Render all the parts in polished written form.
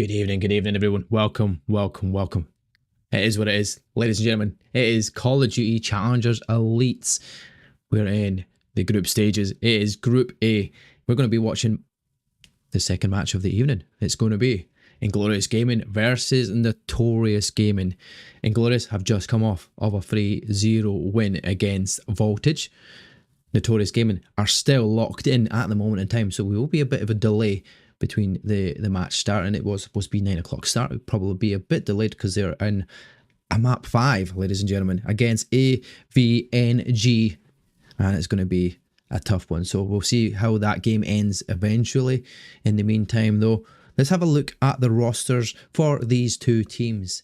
Good evening, everyone. Welcome. It is what it is, ladies and gentlemen. It is Call of Duty Challengers Elites. We're in the group stages. It is Group A. We're going to be watching the second match of the evening. It's going to be Inglorious Gaming versus Notorious Gaming. Inglorious have just come off of a 3-0 win against Voltage. Notorious Gaming are still locked in at the moment in time, so we will be a bit of a delay between the match starting. It was supposed to be 9 o'clock start. It would probably be a bit delayed because they're in a map 5, ladies and gentlemen, against AVNG, and it's going to be a tough one. So we'll see how that game ends eventually. In the meantime, though, let's have a look at the rosters for these two teams.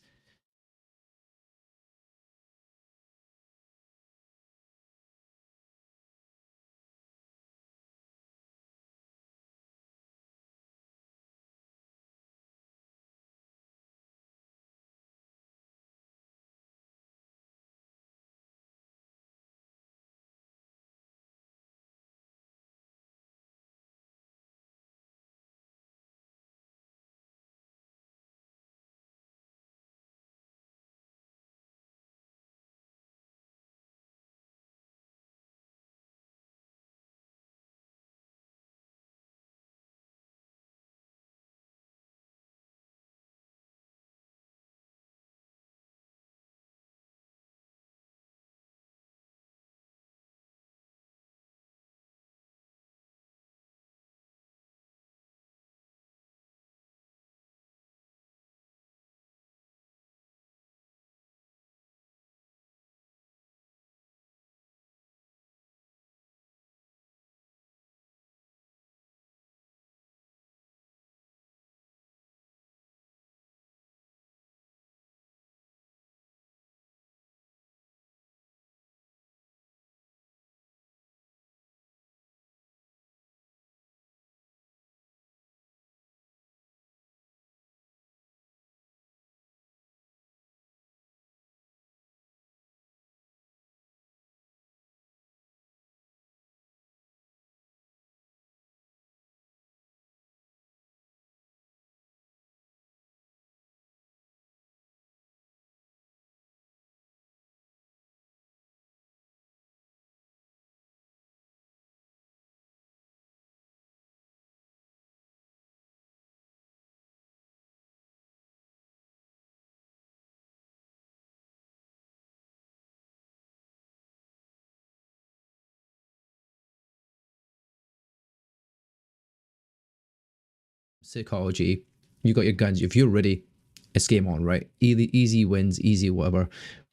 Psychology, you got your guns. If you're ready, it's game on, right? Easy wins, easy whatever.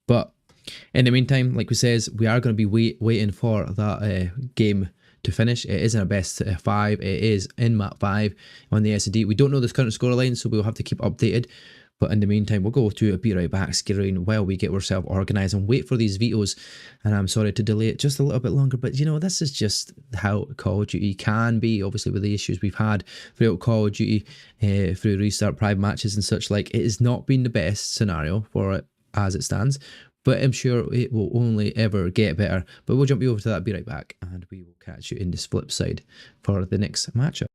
But in the meantime, like we says, we are going to be waiting for that game to finish. It is in a best 5. It is in map 5 on the S&D. We don't know this current scoreline, so we'll have to keep updated. But in the meantime, we'll go to a Be Right Back screen while we get ourselves organised and wait for these vetoes. And I'm sorry to delay it just a little bit longer, but you know, this is just how Call of Duty can be, obviously with the issues we've had throughout Call of Duty, through restart private matches and such like. It has not been the best scenario for it as it stands, but I'm sure it will only ever get better. But we'll jump you over to that, Be Right Back, and we will catch you in this flip side for the next matchup.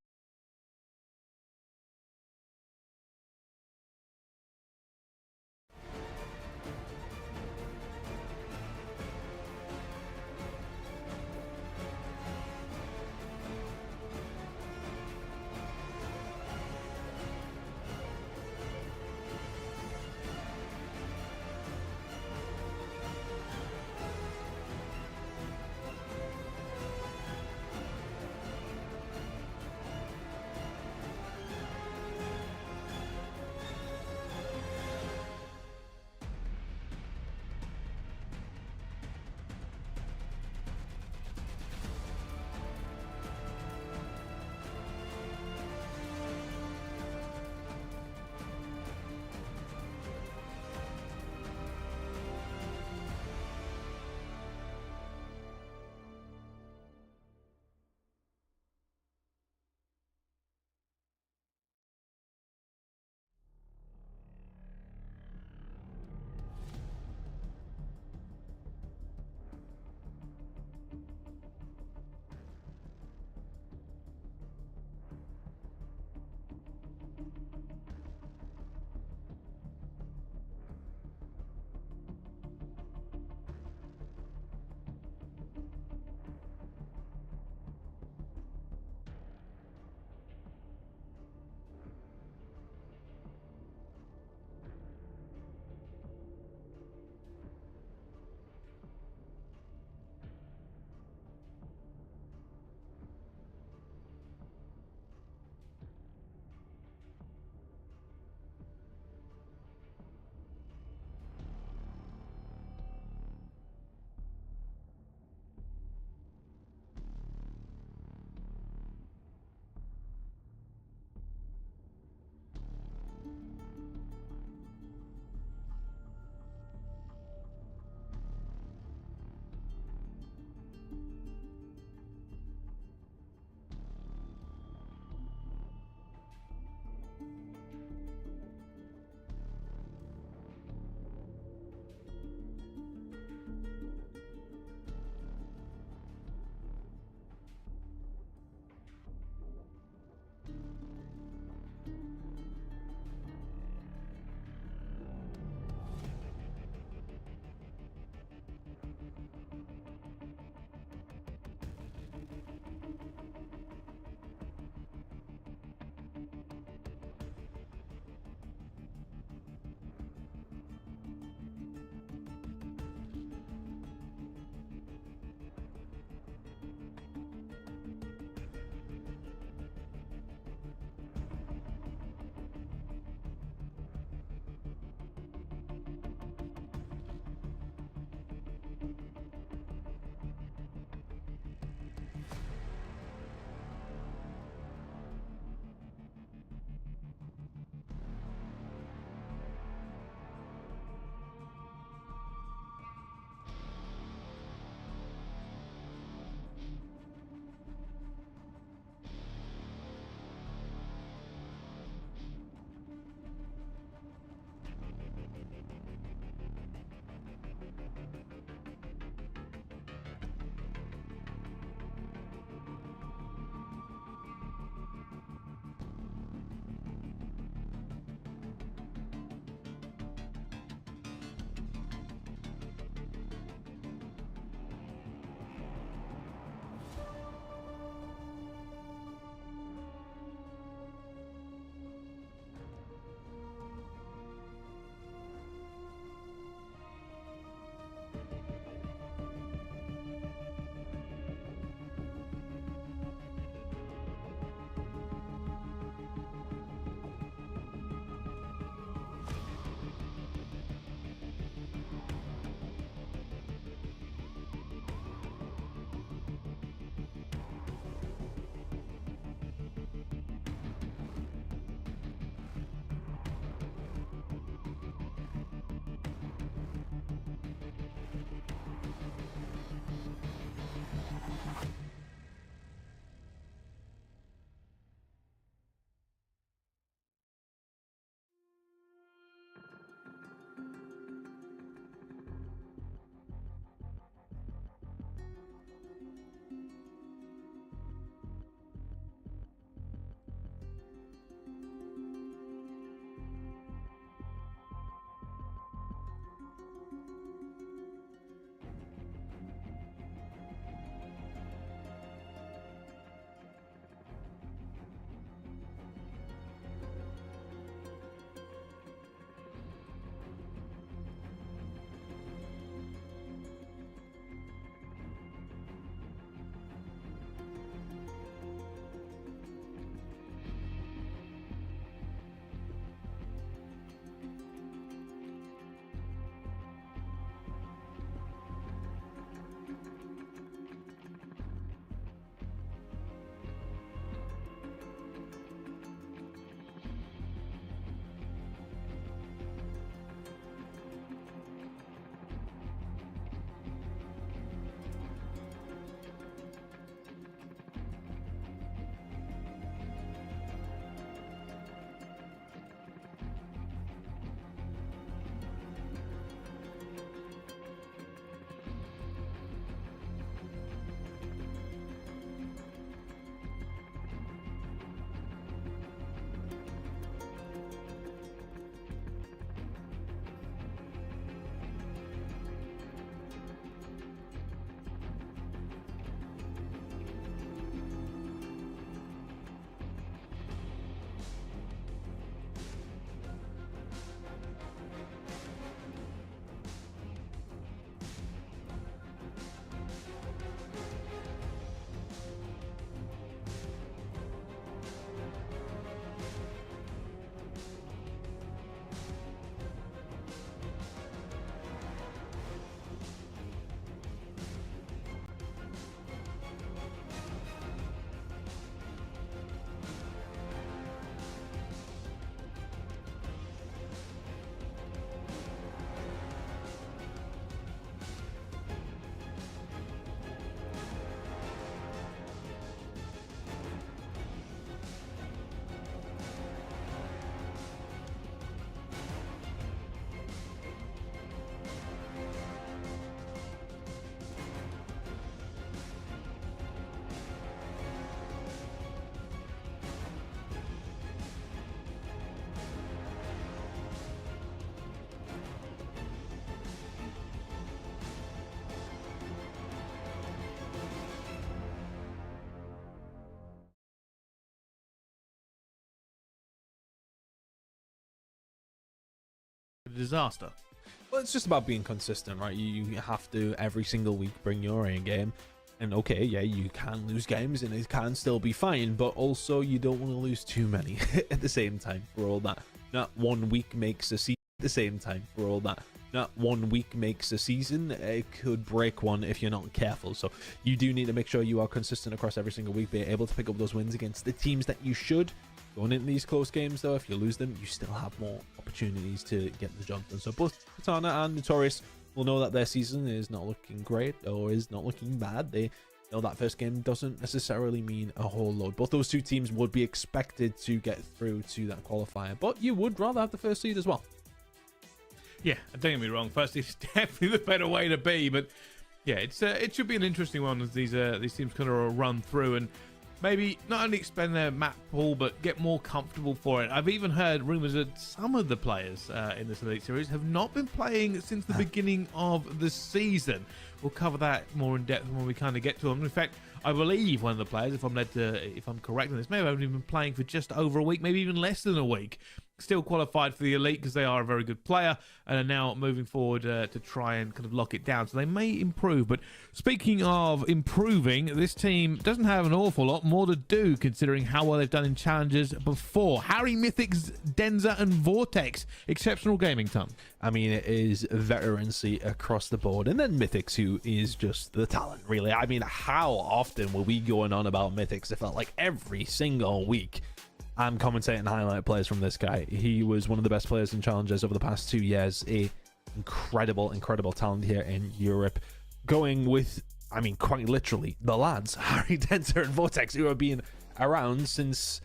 disaster. Well, it's just about being consistent, right? You have to every single week bring your A game. And okay, yeah, you can lose games and it can still be fine, but also you don't want to lose too many at the same time for all that. Not 1 week makes a season at the same time for all that. Not 1 week makes a season. It could break one if you're not careful. So you do need to make sure you are consistent across every single week, be able to pick up those wins against the teams that you should. Going into these close games, though, if you lose them, you still have more opportunities to get the job done. So both Katana and Notorious will know that their season is not looking great or is not looking bad. They know that first game doesn't necessarily mean a whole load. Both those two teams would be expected to get through to that qualifier, but you would rather have the first seed as well. Yeah, don't get me wrong. First, it's definitely the better way to be, but yeah, it should be an interesting one as these teams kind of run through and maybe not only expand their map pool, but get more comfortable for it. I've even heard rumors that some of the players in this Elite Series have not been playing since the beginning of the season. We'll cover that more in depth when we kind of get to them. In fact, I believe one of the players, if I'm correct on this, may have only been playing for just over a week, maybe even less than a week. Still qualified for the Elite because they are a very good player and are now moving forward to try and kind of lock it down. So they may improve. But speaking of improving, this team doesn't have an awful lot more to do considering how well they've done in challenges before. Harry, Mythics, Denza, and Vortex. Exceptional gaming, Tom. I mean, it is veterancy across the board. And then Mythics, who is just the talent, really. I mean, how often were we going on about Mythics? It felt like every single week. I'm commentating highlight players from this guy. He was one of the best players in challenges over the past 2 years. A incredible talent here in Europe. Going with, I mean, quite literally, the lads, Harry, Denza, and Vortex, who have been around since,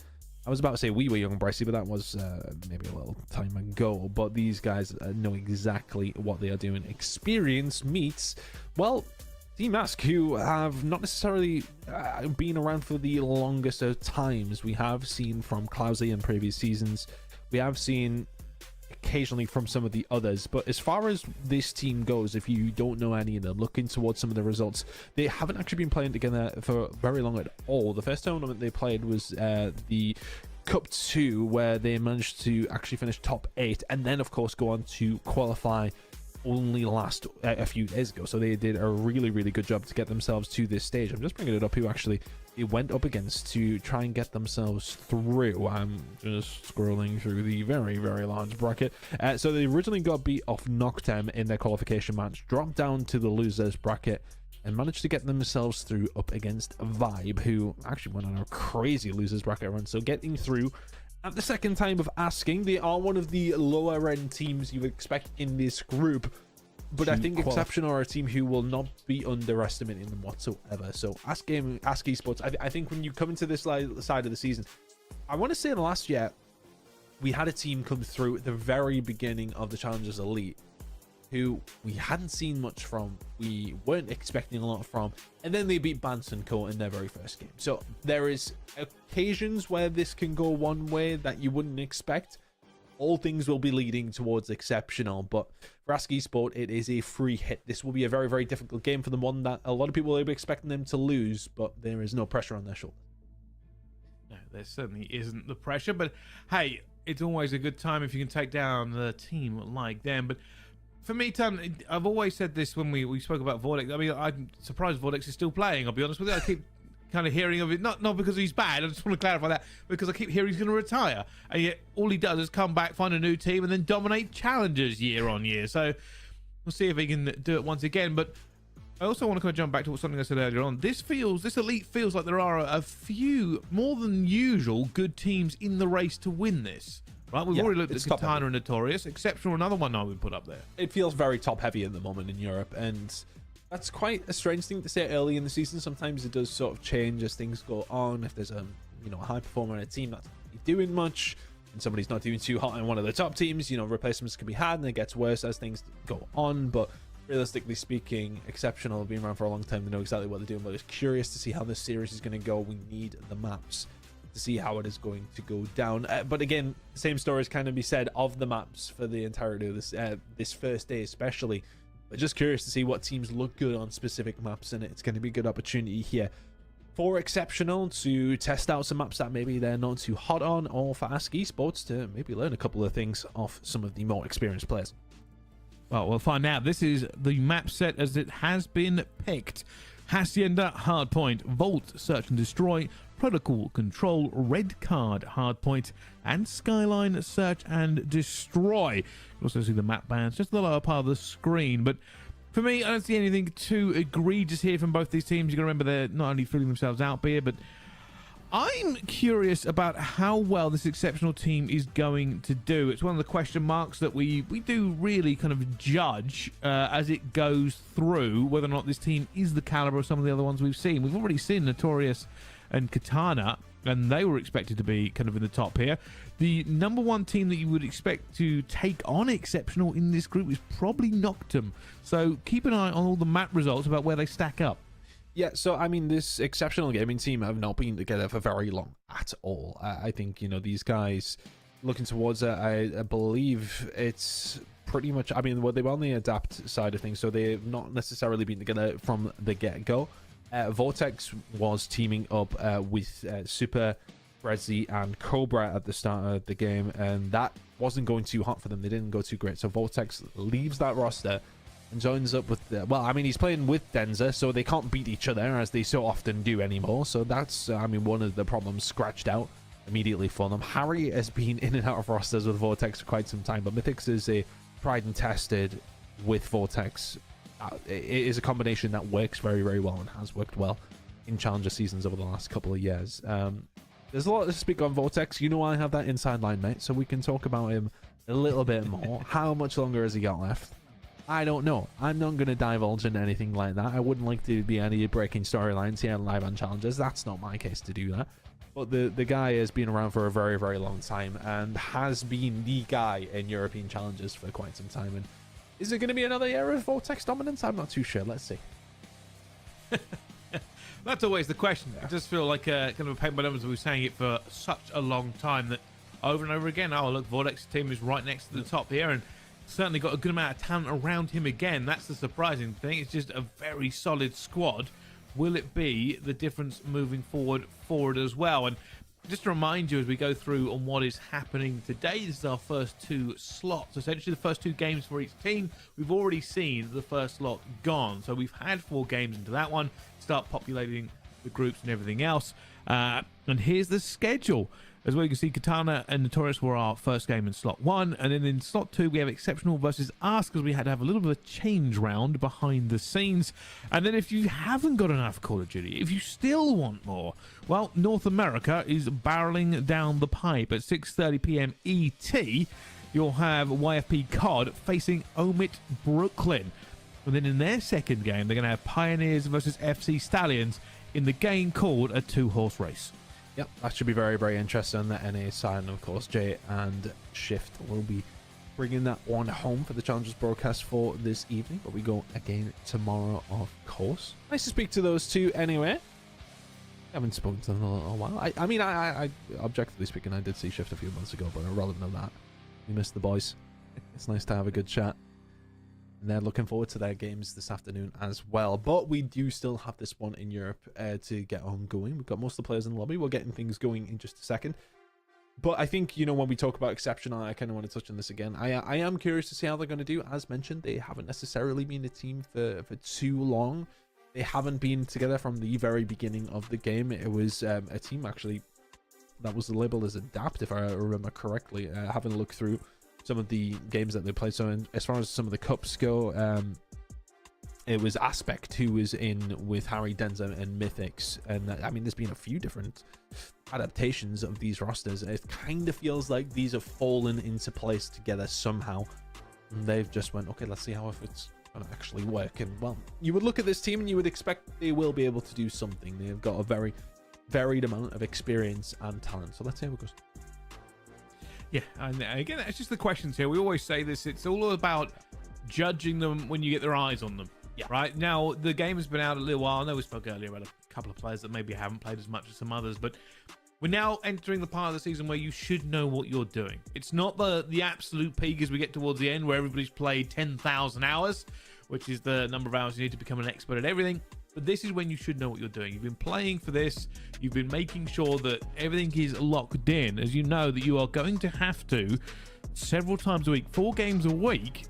I was about to say we were young, Bricey, but that was maybe a little time ago. But these guys know exactly what they are doing. Experience meets, well, Team Ask, who have not necessarily been around for the longest of times. We have seen from Clousey in previous seasons. We have seen occasionally from some of the others. But as far as this team goes, if you don't know any of them, looking towards some of the results, they haven't actually been playing together for very long at all. The first tournament they played was the Cup 2, where they managed to actually finish top 8 and then, of course, go on to qualify only last a few days ago. So they did a really good job to get themselves to this stage. I'm just bringing it up who actually they went up against to try and get themselves through. I'm just scrolling through the very large bracket. So they originally got beat off Noctem in their qualification match, dropped down to the losers bracket, and managed to get themselves through up against Vibe, who actually went on a crazy losers bracket run. So getting through at the second time of asking. They are one of the lower end teams you would expect in this group, but I think Exceptional are a team who will not be underestimating them whatsoever. So Ask Esports, I think when you come into this side of the season, I want to say last year we had a team come through at the very beginning of the Challengers Elite who we hadn't seen much from, we weren't expecting a lot from, and then they beat Bance & Co in their very first game. So there is occasions where this can go one way that you wouldn't expect. All things will be leading towards Exceptional, but for Ask Esport, it is a free hit. This will be a very difficult game for them, one that a lot of people will be expecting them to lose, but there is no pressure on their shoulders. No, there certainly isn't the pressure, but hey, it's always a good time if you can take down the team like them. But for me, Tom, I've always said this when we spoke about Vortex. I mean, I'm surprised Vortex is still playing, I'll be honest with you. I keep kind of hearing of it, not because he's bad, I just want to clarify that, because I keep hearing he's going to retire, and yet all he does is come back, find a new team, and then dominate challenges year on year. So we'll see if he can do it once again. But I also want to kind of jump back to something I said earlier on. This Elite feels like there are a few, more than usual, good teams in the race to win this. Right, we've already looked at Katana and Notorious. Exceptional, another one I would put up there. It feels very top heavy at the moment in Europe, and that's quite a strange thing to say early in the season. Sometimes it does sort of change as things go on. If there's a high performer in a team that's not doing much, and somebody's not doing too hot in one of the top teams, replacements can be had, and it gets worse as things go on. But realistically speaking, Exceptional have been around for a long time. They know exactly what they're doing. But it's curious to see how this series is going to go. We need the maps to see how it is going to go down. But again, same stories kind of be said of the maps for the entirety of this first day especially. But just curious to see what teams look good on specific maps, and it's going to be a good opportunity here for Exceptional to test out some maps that maybe they're not too hot on, or for Ask Esports to maybe learn a couple of things off some of the more experienced players. Well, we'll find out. This is the map set as it has been picked. Hacienda, Hardpoint, Vault, Search and Destroy, Protocol, Control, Red Card, Hardpoint, and Skyline, Search and Destroy. You also see the map bands just the lower part of the screen, but for me, I don't see anything too egregious here from both these teams. You got to remember they're not only feeling themselves out here, but I'm curious about how well this exceptional team is going to do. It's one of the question marks that we do really kind of judge as it goes through whether or not this team is the caliber of some of the other ones we've seen. We've already seen Notorious and Katana, and they were expected to be kind of in the top here. The number one team that you would expect to take on Exceptional in this group is probably Noctum. So keep an eye on all the map results about where they stack up. Yeah, so I mean, this Exceptional Gaming team have not been together for very long at all. I think, you know, these guys looking towards it, I believe it's pretty much, I mean, well, they were on the Adapt side of things, so they've not necessarily been together from the get-go. Vortex was teaming up with Super, Brezzy, and Cobra at the start of the game, and that wasn't going too hot for them. They didn't go too great, so Vortex leaves that roster and joins up with well, I mean, he's playing with Denza, so they can't beat each other as they so often do anymore. So that's, I mean, one of the problems scratched out immediately for them. Harry has been in and out of rosters with Vortex for quite some time, but Mythics is a tried and tested with Vortex. It is a combination that works very, very well and has worked well in Challenger seasons over the last couple of years. There's a lot to speak on Vortex. You know, I have that inside line, mate, so we can talk about him a little bit more. How much longer has he got left? I don't know. I'm not going to divulge into anything like that. I wouldn't like to be any breaking storylines here live on Challengers. That's not my case to do that. But the guy has been around for a very, very long time and has been the guy in European Challengers for quite some time. And is it going to be another year of Vortex dominance? I'm not too sure. Let's see. That's always the question. Yeah. It does feel like kind of a pain by numbers. We were saying it for such a long time that over and over again, oh, look, Vortex's team is right next to the top here, and certainly got a good amount of talent around him again. That's the surprising thing. It's just a very solid squad. Will it be the difference moving forward as well? And just to remind you as we go through on what is happening today, this is our first two slots. Essentially the first two games for each team. We've already seen the first slot gone. So we've had 4 games into that one. Start populating the groups and everything else. And here's the schedule. As well, you can see Katana and Notorious were our first game in slot 1, and then in slot 2 we have Exceptional versus us, because we had to have a little bit of a change round behind the scenes. And then if you haven't got enough Call of Duty, if you still want more, well, North America is barreling down the pipe at 6:30 p.m. ET. You'll have YFP COD facing Omit Brooklyn. And then in their second game, they're going to have Pioneers versus FC Stallions in the game called a 2-horse race. Yep, that should be very, very interesting on the NA side. And of course, Jay and Shift will be bringing that one home for the Challengers broadcast for this evening. But we go again tomorrow, of course. Nice to speak to those two anyway. I haven't spoken to them in a little while. I mean, I objectively speaking, I did see Shift a few months ago, but rather than that, we missed the boys. It's nice to have a good chat. And they're looking forward to their games this afternoon as well. But we do still have this one in Europe to get on going. We've got most of the players in the lobby. We're getting things going in just a second. But I think, you know, when we talk about Exceptional, I kind of want to touch on this again. I am curious to see how they're going to do. As mentioned, they haven't necessarily been a team for too long. They haven't been together from the very beginning of the game. It was a team, actually, that was labeled as Adapt, if I remember correctly. Having a look through some of the games that they played. So as far as some of the cups go, it was Aspect who was in with Harry, Denza, and Mythics. And I mean, there's been a few different adaptations of these rosters. It kind of feels like these have fallen into place together somehow. And they've just went, okay, let's see how if it's going to actually work. And well, you would look at this team and you would expect they will be able to do something. They've got a very varied amount of experience and talent. So let's see how it goes. Yeah, and again, it's just the questions here. We always say this. It's all about judging them when you get their eyes on them. Yeah. Right? Now, the game has been out a little while. I know we spoke earlier about a couple of players that maybe haven't played as much as some others, but we're now entering the part of the season where you should know what you're doing. It's not the absolute peak as we get towards the end where everybody's played 10,000 hours, which is the number of hours you need to become an expert at everything. But this is when you should know what you're doing. You've been playing for this. You've been making sure that everything is locked in, as you know that you are going to have to, several times a week, 4 games a week,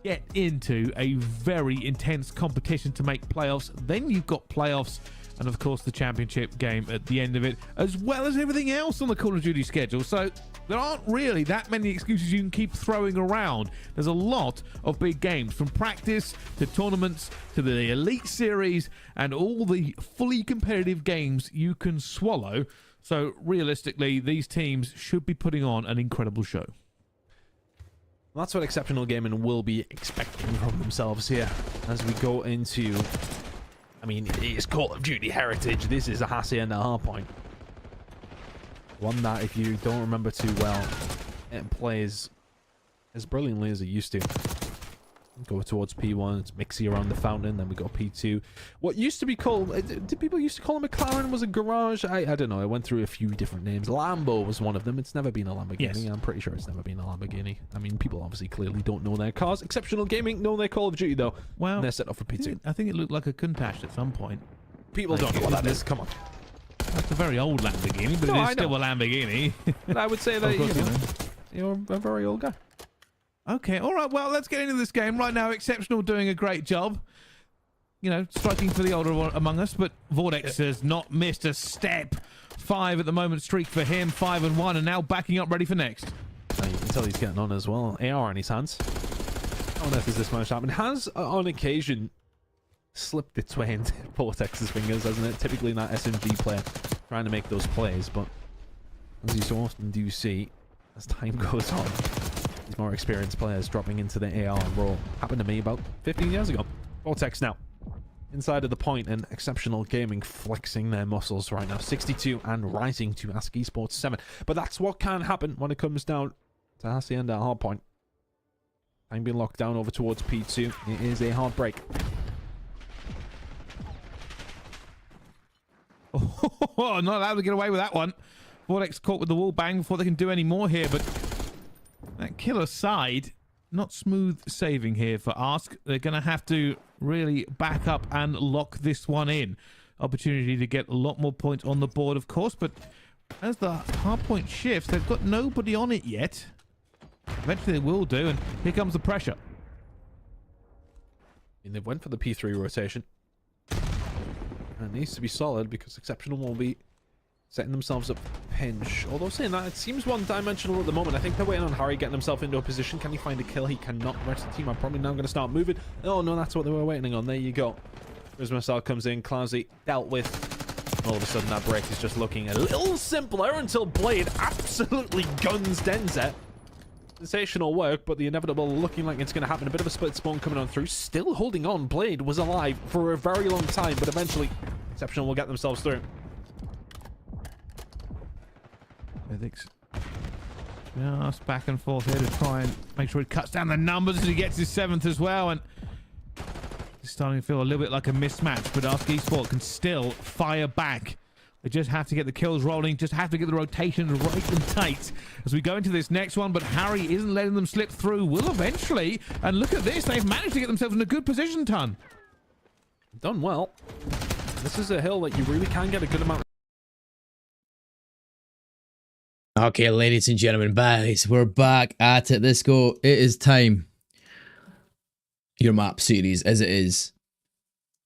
get into a very intense competition to make playoffs. Then you've got playoffs and of course the championship game at the end of it, as well as everything else on the Call of Duty schedule. So there aren't really that many excuses you can keep throwing around. There's a lot of big games, from practice to tournaments to the Elite Series and all the fully competitive games you can swallow. So realistically, these teams should be putting on an incredible show. That's what Exceptional Gaming will be expecting from themselves here as we go into... I mean, it is Call of Duty Heritage. This is a Hacienda hardpoint. One that, if you don't remember too well, it plays as brilliantly as it used to. Go towards P1, it's mixy around the fountain, then we got P2. What used to be called... Did people used to call it McLaren? Was a garage? I don't know. I went through a few different names. Lambo was one of them. It's never been a Lamborghini. Yes. I'm pretty sure it's never been a Lamborghini. I mean, people obviously clearly don't know their cars. Exceptional Gaming know their Call of Duty, though. Well, and they're set up for P2. I think it looked like a Countach at some point. People don't know what that is. Come on. That's a very old Lamborghini, but No, it is I still know. a Lamborghini. And I would say that, Of course, you're a very old guy. Okay, all right, well, let's get into this game. Right now, Exceptional doing a great job. You know, striking for the older one among us, but Vortex has not missed a step. 5 at the moment, streak for him, 5-1, and now backing up ready for next. You can tell he's getting on as well. AR in his hands. How on earth is this match happening? Has, on occasion, slipped its way into Vortex's fingers, hasn't it? Typically not SMG player trying to make those plays, but as you so often do see, as time goes on, these more experienced players dropping into the AR role. Happened to me about 15 years ago. Vortex now inside of the point, and Exceptional Gaming flexing their muscles right now. 62 and rising to Ask Esports 7. But that's what can happen when it comes down to Hacienda hardpoint. Time being locked down over towards P2. It is a hard break. Oh, not allowed to get away with that one. Vortex caught with the wall bang before they can do any more here, but that killer side, not smooth saving here for Ask. They're going to have to really back up and lock this one in. Opportunity to get a lot more points on the board, of course, but as the hard point shifts, they've got nobody on it yet. Eventually they will do, and here comes the pressure. And they went for the P3 rotation. And it needs to be solid because Exceptional will be setting themselves up for pinch. Although saying that, it seems one-dimensional at the moment. I think they're waiting on Harry getting himself into a position. Can he find a kill? He cannot. The rest of the team are probably now going to start moving. Oh, no, that's what they were waiting on. There you go. Missile comes in. Clousy dealt with. All of a sudden, that break is just looking a little simpler until Blade absolutely guns Denza. Sensational work, but the inevitable looking like it's going to happen. A bit of a split spawn coming on through. Still holding on. Blade was alive for a very long time, but eventually Exceptional will get themselves through. Ethics just back and forth here to try and make sure he cuts down the numbers as he gets his 7th as well, and it's starting to feel a little bit like a mismatch, but Ask Esports can still fire back. They just have to get the kills rolling, just have to get the rotation right and tight as we go into this next one, but Harry isn't letting them slip through. Will eventually, and look at this, they've managed to get themselves in a good position, Ton. Done well. This is a hill that you really can get a good amount. Okay, ladies and gentlemen, guys, we're back at it. Let's go. It is time. Your map series as it is.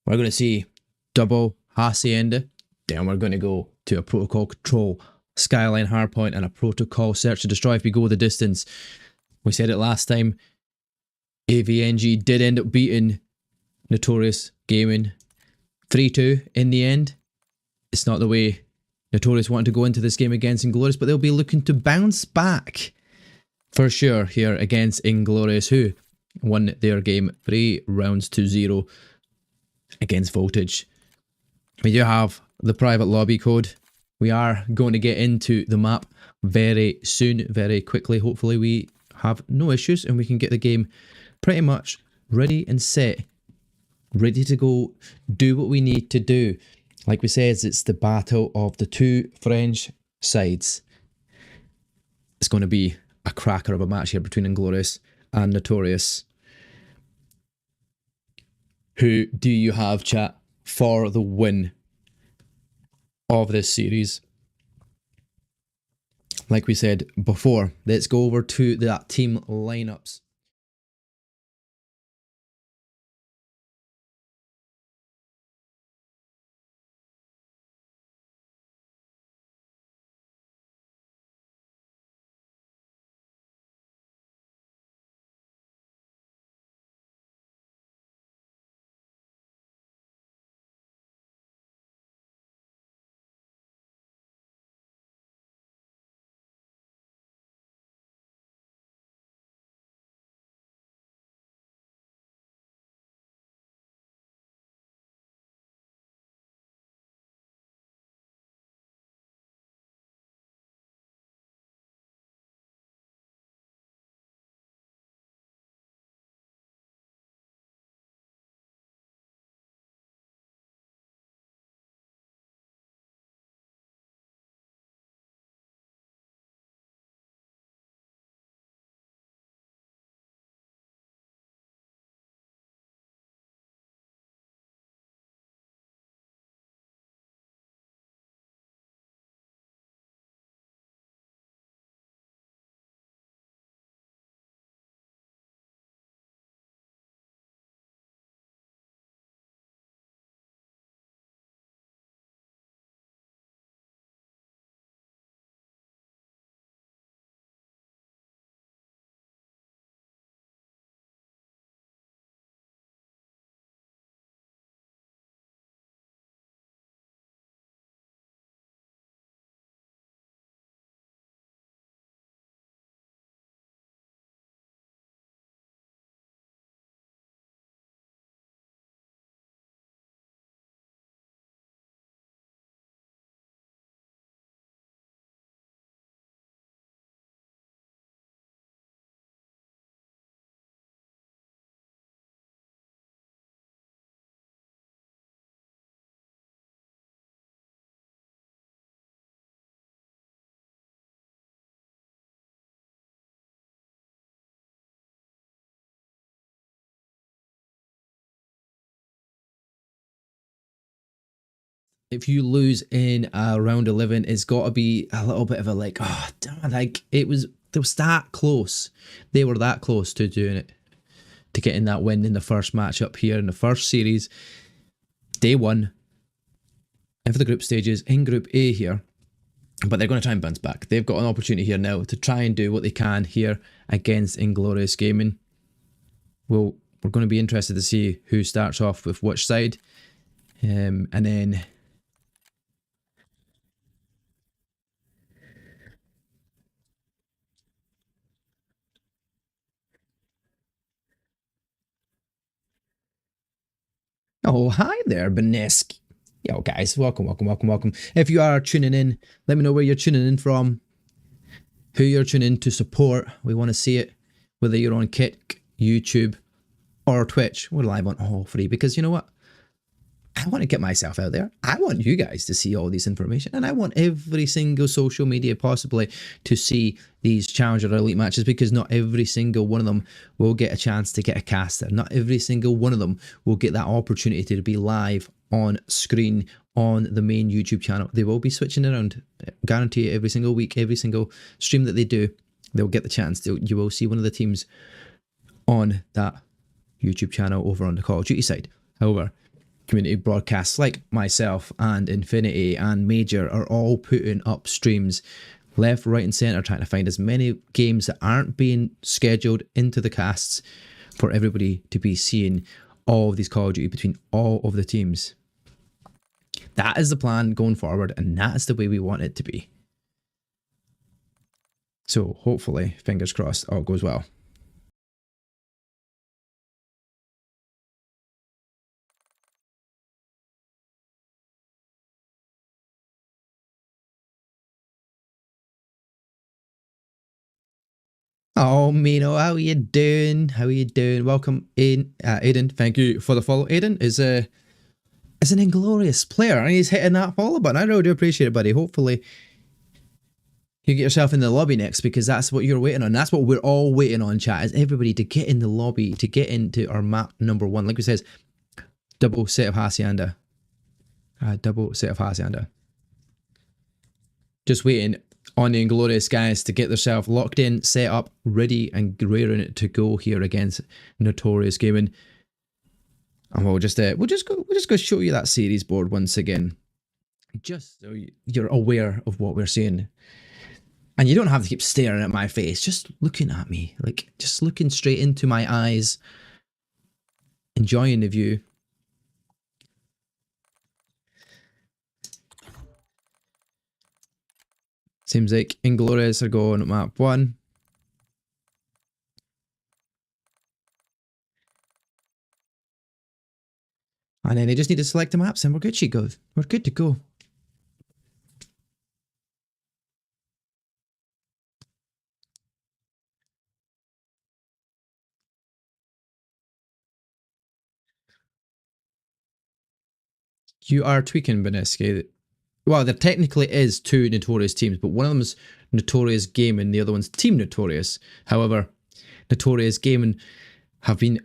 We're going to see double Hacienda. Then we're going to go to a protocol control skyline hardpoint and a protocol search to destroy if we go the distance. We said it last time. AVNG did end up beating Notorious Gaming 3-2 in the end. It's not the way Notorious wanted to go into this game against Inglorious, but they'll be looking to bounce back for sure here against Inglorious, who won their game 3-0 against Voltage. We do have the private lobby code. We are going to get into the map very soon, very quickly. Hopefully we have no issues and we can get the game pretty much ready and set, ready to go, do what we need to do. Like we said, it's the battle of the two French sides. It's going to be a cracker of a match here between Inglorious and Notorious. Who do you have, chat, for the win of this series? Like we said before, let's go over to that team lineups. if you lose in round 11, it's got to be a little bit of a like, oh, damn, like they was that close. They were that close to doing it, to getting that win in the first match up here in the first series. Day one, and for the group stages in Group A here. But they're going to try and bounce back. They've got an opportunity here now to try and do what they can here against Inglorious Gaming. Well, we're going to be interested to see who starts off with which side. And then... Oh, hi there, Benesk. Yo, guys, welcome. If you are tuning in, let me know where you're tuning in from, who you're tuning in to support. We want to see it, whether you're on Kick, YouTube, or Twitch. We're live on all three, because you know what? I want to get myself out there. I want you guys to see all this information, and I want every single social media possibly to see these Challenger Elite matches, because not every single one of them will get a chance to get a caster. Not every single one of them will get that opportunity to be live on screen on the main YouTube channel. They will be switching around. Guarantee it, every single week, every single stream that they do, they'll get the chance. You will see one of the teams on that YouTube channel over on the Call of Duty side. However, community broadcasts like myself and Infinity and Major are all putting up streams left, right and centre, trying to find as many games that aren't being scheduled into the casts for everybody to be seeing all of these Call of Duty between all of the teams. That is the plan going forward, and that is the way we want it to be. So hopefully, fingers crossed, all goes well. Oh, Mino, how are you doing? Welcome in, Aiden. Thank you for the follow. Aiden is an Inglorious player, and he's hitting that follow button. I really do appreciate it, buddy. Hopefully, you get yourself in the lobby next, because that's what you're waiting on. That's what we're all waiting on, chat, is everybody to get in the lobby, to get into our map number 1. Like we says, double set of Hacienda. Just waiting on the Inglorious guys to get themselves locked in, set up, ready and raring to go here against Notorious Gaming. And we'll just go show you that series board once again, just so you're aware of what we're seeing. And you don't have to keep staring at my face, just looking at me, like just looking straight into my eyes, enjoying the view. Seems like Inglorious are going at map 1. And then they just need to select the maps and we're good to go. You are tweaking, Beneski. Well, there technically is 2 Notorious teams, but one of them is Notorious Gaming, the other one's Team Notorious. However, Notorious Gaming have been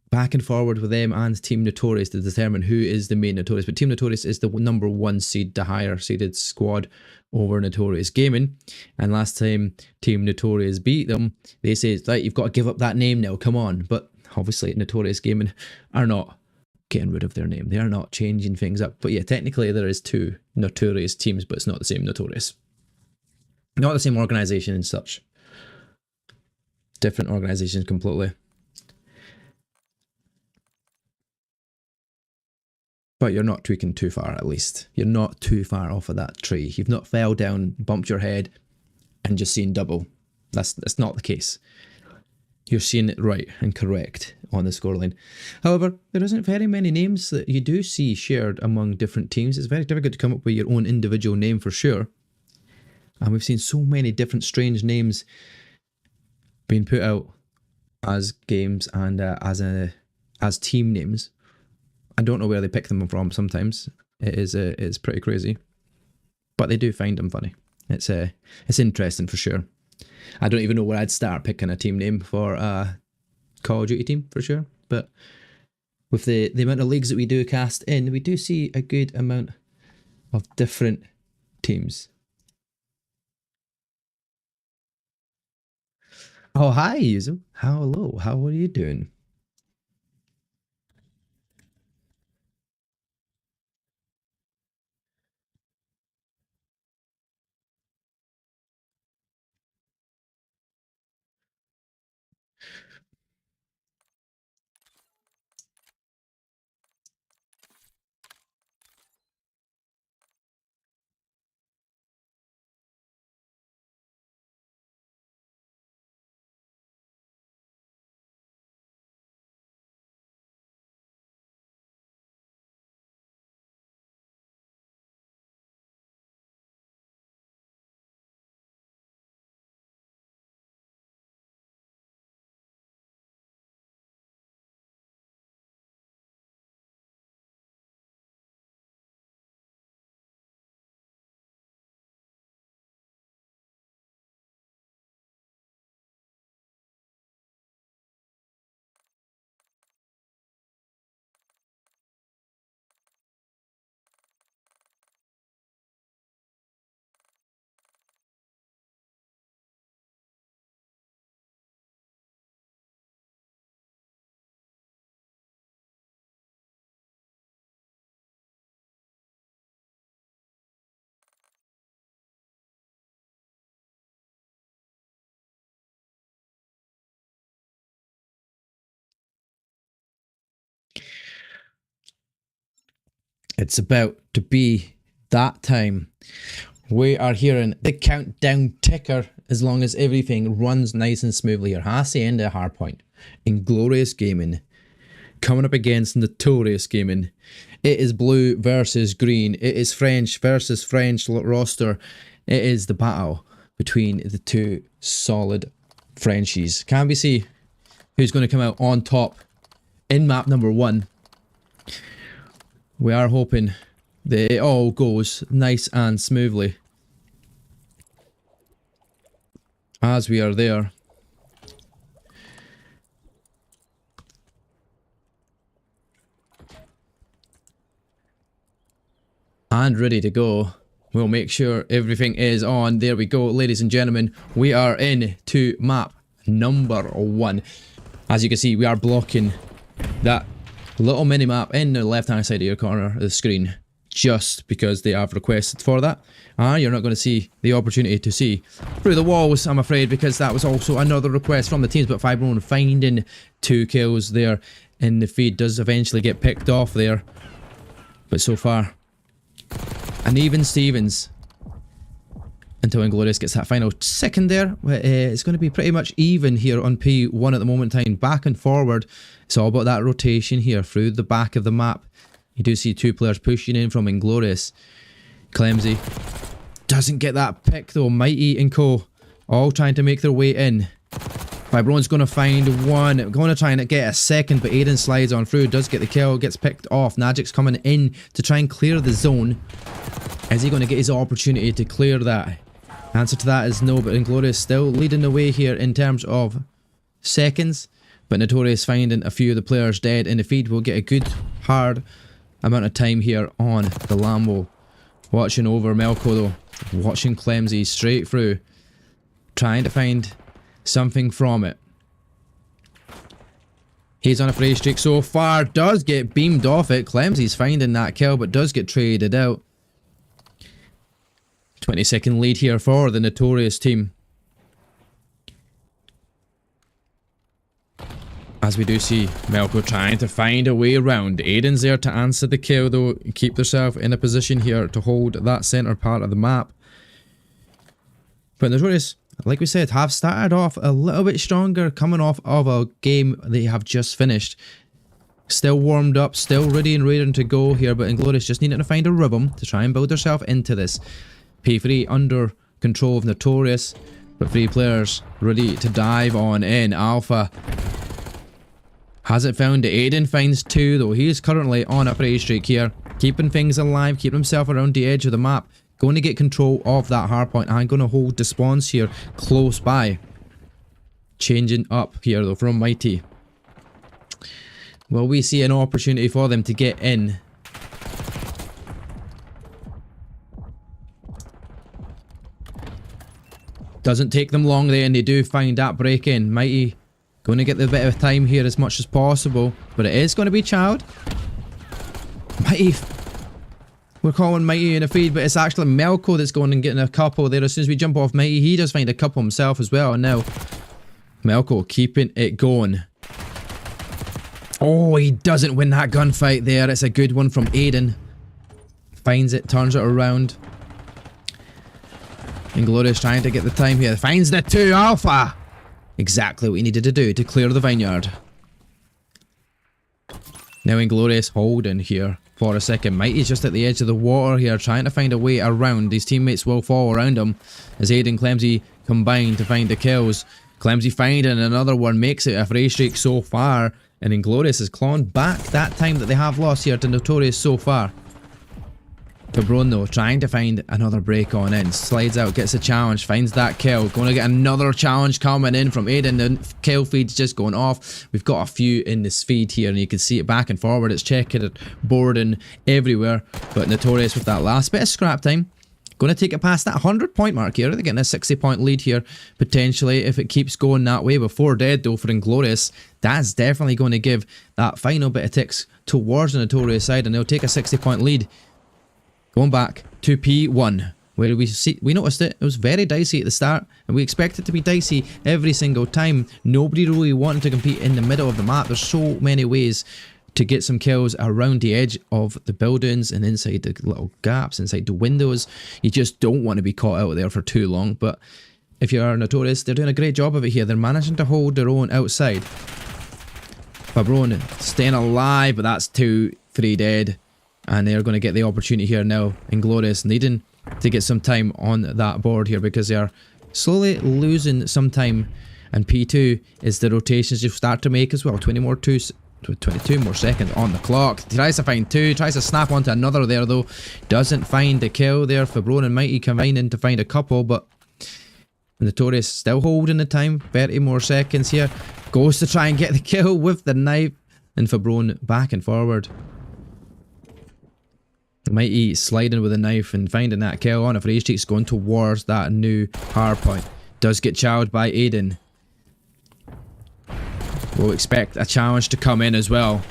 back and forward with them and Team Notorious to determine who is the main Notorious. But Team Notorious is the number 1 seed, the higher seeded squad over Notorious Gaming. And last time Team Notorious beat them, they say, like, you've got to give up that name now, come on. But obviously Notorious Gaming are not getting rid of their name. They are not changing things up. But yeah, technically there is 2 Notorious teams, but it's not the same Notorious. Not the same organisation and such. Different organisations completely. But you're not tweaking too far, at least. You're not too far off of that tree. You've not fell down, bumped your head, and just seen double. That's not the case. You're seeing it right and correct on the scoreline. However, there isn't very many names that you do see shared among different teams. It's very difficult to come up with your own individual name for sure. And we've seen so many different strange names being put out as games and as team names. I don't know where they pick them from sometimes. It's pretty crazy. But they do find them funny. It's interesting for sure. I don't even know where I'd start picking a team name for a Call of Duty team for sure. But with the amount of leagues that we do cast in, we do see a good amount of different teams. Oh, hi, Yuzu. Hello, how are you doing? It's about to be that time. We are hearing the countdown ticker as long as everything runs nice and smoothly here. Has the end of Hardpoint. Inglorious Gaming coming up against Notorious Gaming. It is blue versus green. It is French versus French roster. It is the battle between the two solid Frenchies. Can we see who's going to come out on top in map number 1? We are hoping that it all goes nice and smoothly as we are there. And ready to go. We'll make sure everything is on. There we go, ladies and gentlemen. We are into map number 1. As you can see, we are blocking that little mini map in the left hand side of your corner of the screen just because they have requested for that. You're not going to see the opportunity to see through the walls, I'm afraid, because that was also another request from the teams. But Fibron finding 2 kills there in the feed does eventually get picked off there. But so far, an even Stevens until Inglorious gets that final second there. It's going to be pretty much even here on P1 at the moment in time, back and forward. It's all about that rotation here through the back of the map. You do see 2 players pushing in from Inglorious. Clemsy doesn't get that pick though. Mighty and Co. all trying to make their way in. Fibron's going to find one, going to try and get a second, but Aiden slides on through, does get the kill, gets picked off. Najik's coming in to try and clear the zone. Is he going to get his opportunity to clear that? Answer to that is no, but Inglorious still leading the way here in terms of seconds. But Notorious finding a few of the players dead in the feed will get a good hard amount of time here on the Lambo. Watching over Melko though, watching Clemsy straight through, trying to find something from it. He's on a free streak so far, does get beamed off it. Clemsy's finding that kill but does get traded out. 20-second lead here for the Notorious team. As we do see Melko trying to find a way around. Aiden's there to answer the kill though, keep themselves in a position here to hold that centre part of the map. But Notorious, like we said, have started off a little bit stronger, coming off of a game they have just finished. Still warmed up, still ready and raring to go here, but Inglorious just needing to find a rhythm to try and build herself into this. P3 under control of Notorious, but 3 players ready to dive on in. Alpha hasn't found it. Aiden finds 2 though. He is currently on a prey streak here, keeping things alive, keeping himself around the edge of the map. Going to get control of that hardpoint and going to hold the spawns here close by. Changing up here though from Mighty. Well, we see an opportunity for them to get in. Doesn't take them long there, and they do find that break in. Mighty going to get the bit of time here as much as possible, but it is going to be Child. Mighty. We're calling Mighty in a feed, but it's actually Melko that's going and getting a couple there. As soon as we jump off Mighty, he does find a couple himself as well. And now, Melko keeping it going. Oh, he doesn't win that gunfight there. It's a good one from Aiden. Finds it, turns it around. Inglorious trying to get the time here. Finds the 2 Alpha. Exactly what he needed to do to clear the vineyard. Now Inglorious holding here for a second. Mighty's just at the edge of the water here, trying to find a way around. His teammates will fall around him as Aiden and Clemsy combine to find the kills. Clemsy finding another one, makes it a free streak so far, and Inglorious has clawed back that time that they have lost here to Notorious so far. Fabron though, trying to find another break on in, slides out, gets a challenge, finds that kill, going to get another challenge coming in from Aiden. The kill feed's just going off. We've got a few in this feed here, and you can see it back and forward, it's checking it, boarding everywhere, but Notorious with that last bit of scrap time, going to take it past that 100-point mark here. They're getting a 60-point lead here, potentially, if it keeps going that way. Before dead though for Inglorious, that's definitely going to give that final bit of ticks towards the Notorious side, and they'll take a 60-point lead. Going back to P1, where we noticed it was very dicey at the start, and we expect it to be dicey every single time. Nobody really wanted to compete in the middle of the map. There's so many ways to get some kills around the edge of the buildings and inside the little gaps, inside the windows. You just don't want to be caught out there for too long, but if you are Notorious, they're doing a great job of it here. They're managing to hold their own outside. Fabron staying alive, but that's 2, 3 dead. And they're going to get the opportunity here now. Inglorious needing to get some time on that board here because they are slowly losing some time. And P2 is the rotations you start to make as well. 22 more seconds on the clock. Tries to find 2, tries to snap onto another there though. Doesn't find the kill there. Fabron and Mighty combining to find a couple, but Notorious still holding the time. 30 more seconds here. Goes to try and get the kill with the knife. And Fabron back and forward. Mighty sliding with a knife and finding that kill on a free streak, going towards that new hard point. Does get challenged by Aiden. We'll expect a challenge to come in as well.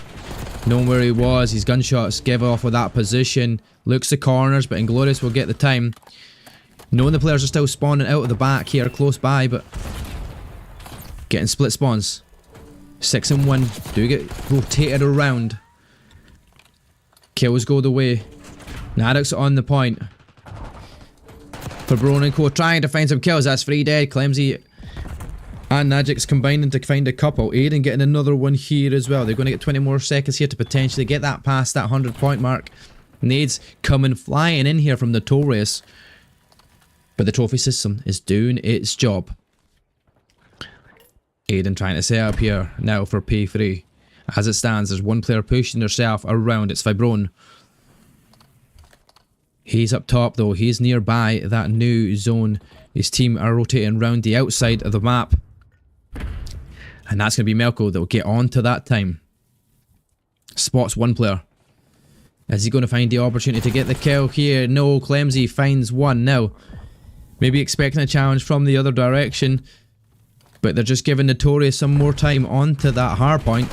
Knowing where he was, his gunshots give off with that position. Looks the corners, but Inglorious will get the time. Knowing the players are still spawning out of the back here close by, but getting split spawns. 6 and 1 do get rotated around. Kills go the way. Naddock's on the point. Fabron and Co trying to find some kills. That's 3 dead. Clemsy and Najik's combining to find a couple. Aiden getting another one here as well. They're going to get 20 more seconds here to potentially get that past that 100-point mark. Nades coming flying in here from Notorious. But the trophy system is doing its job. Aiden trying to set up here now for P3. As it stands, there's one player pushing herself around. It's Fabron. He's up top though. He's nearby that new zone. His team are rotating around the outside of the map. And that's going to be Melko that will get on to that time. Spots one player. Is he going to find the opportunity to get the kill here? No, Clemsy finds one now. Maybe expecting a challenge from the other direction. But they're just giving Notorious some more time onto that hard point.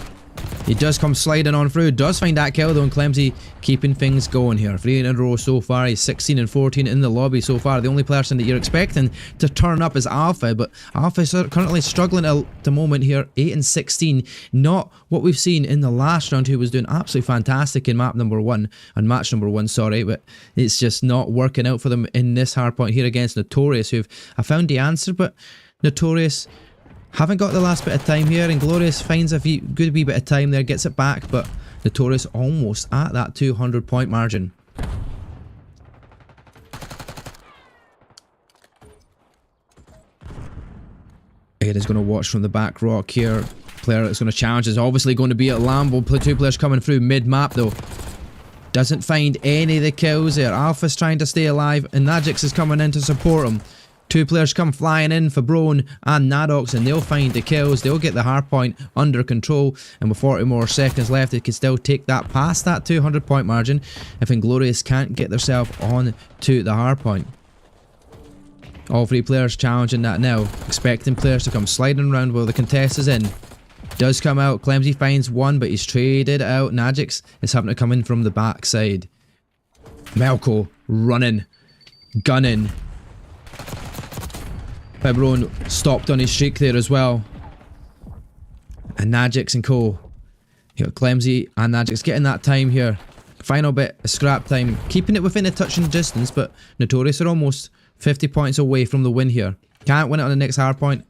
He does come sliding on through, does find that kill though, and Clemsy keeping things going here. 3 in a row so far. He's 16 and 14 in the lobby so far. The only person that you're expecting to turn up is Alpha, but Alpha is currently struggling at the moment here. 8 and 16. Not what we've seen in the last round, who was doing absolutely fantastic in map number 1, and match number 1, sorry, but it's just not working out for them in this hard point here against Notorious, who've I found the answer, but Notorious haven't got the last bit of time here. Inglorious finds a good wee bit of time there, gets it back, but Notorious almost at that 200-point margin. Aiden's going to watch from the back rock here. Player that's going to challenge is obviously going to be at Lambo. 2 players coming through mid-map though. Doesn't find any of the kills there. Alpha's trying to stay alive, and Najix is coming in to support him. 2 players come flying in, Fabron and Naddox, and they'll find the kills. They'll get the hardpoint under control, and with 40 more seconds left, they can still take that past that 200-point margin if Inglorious can't get themselves on to the hardpoint. All three players challenging that now. Expecting players to come sliding around while the contest is in. Does come out. Clemsy finds one, but he's traded out. Najix is having to come in from the backside. Melko running. Gunning. Febron stopped on his streak there as well. And Najix and co. You got Clemsy and Najix getting that time here. Final bit of scrap time. Keeping it within a touching distance, but Notorious are almost 50 points away from the win here. Can't win it on the next hard point.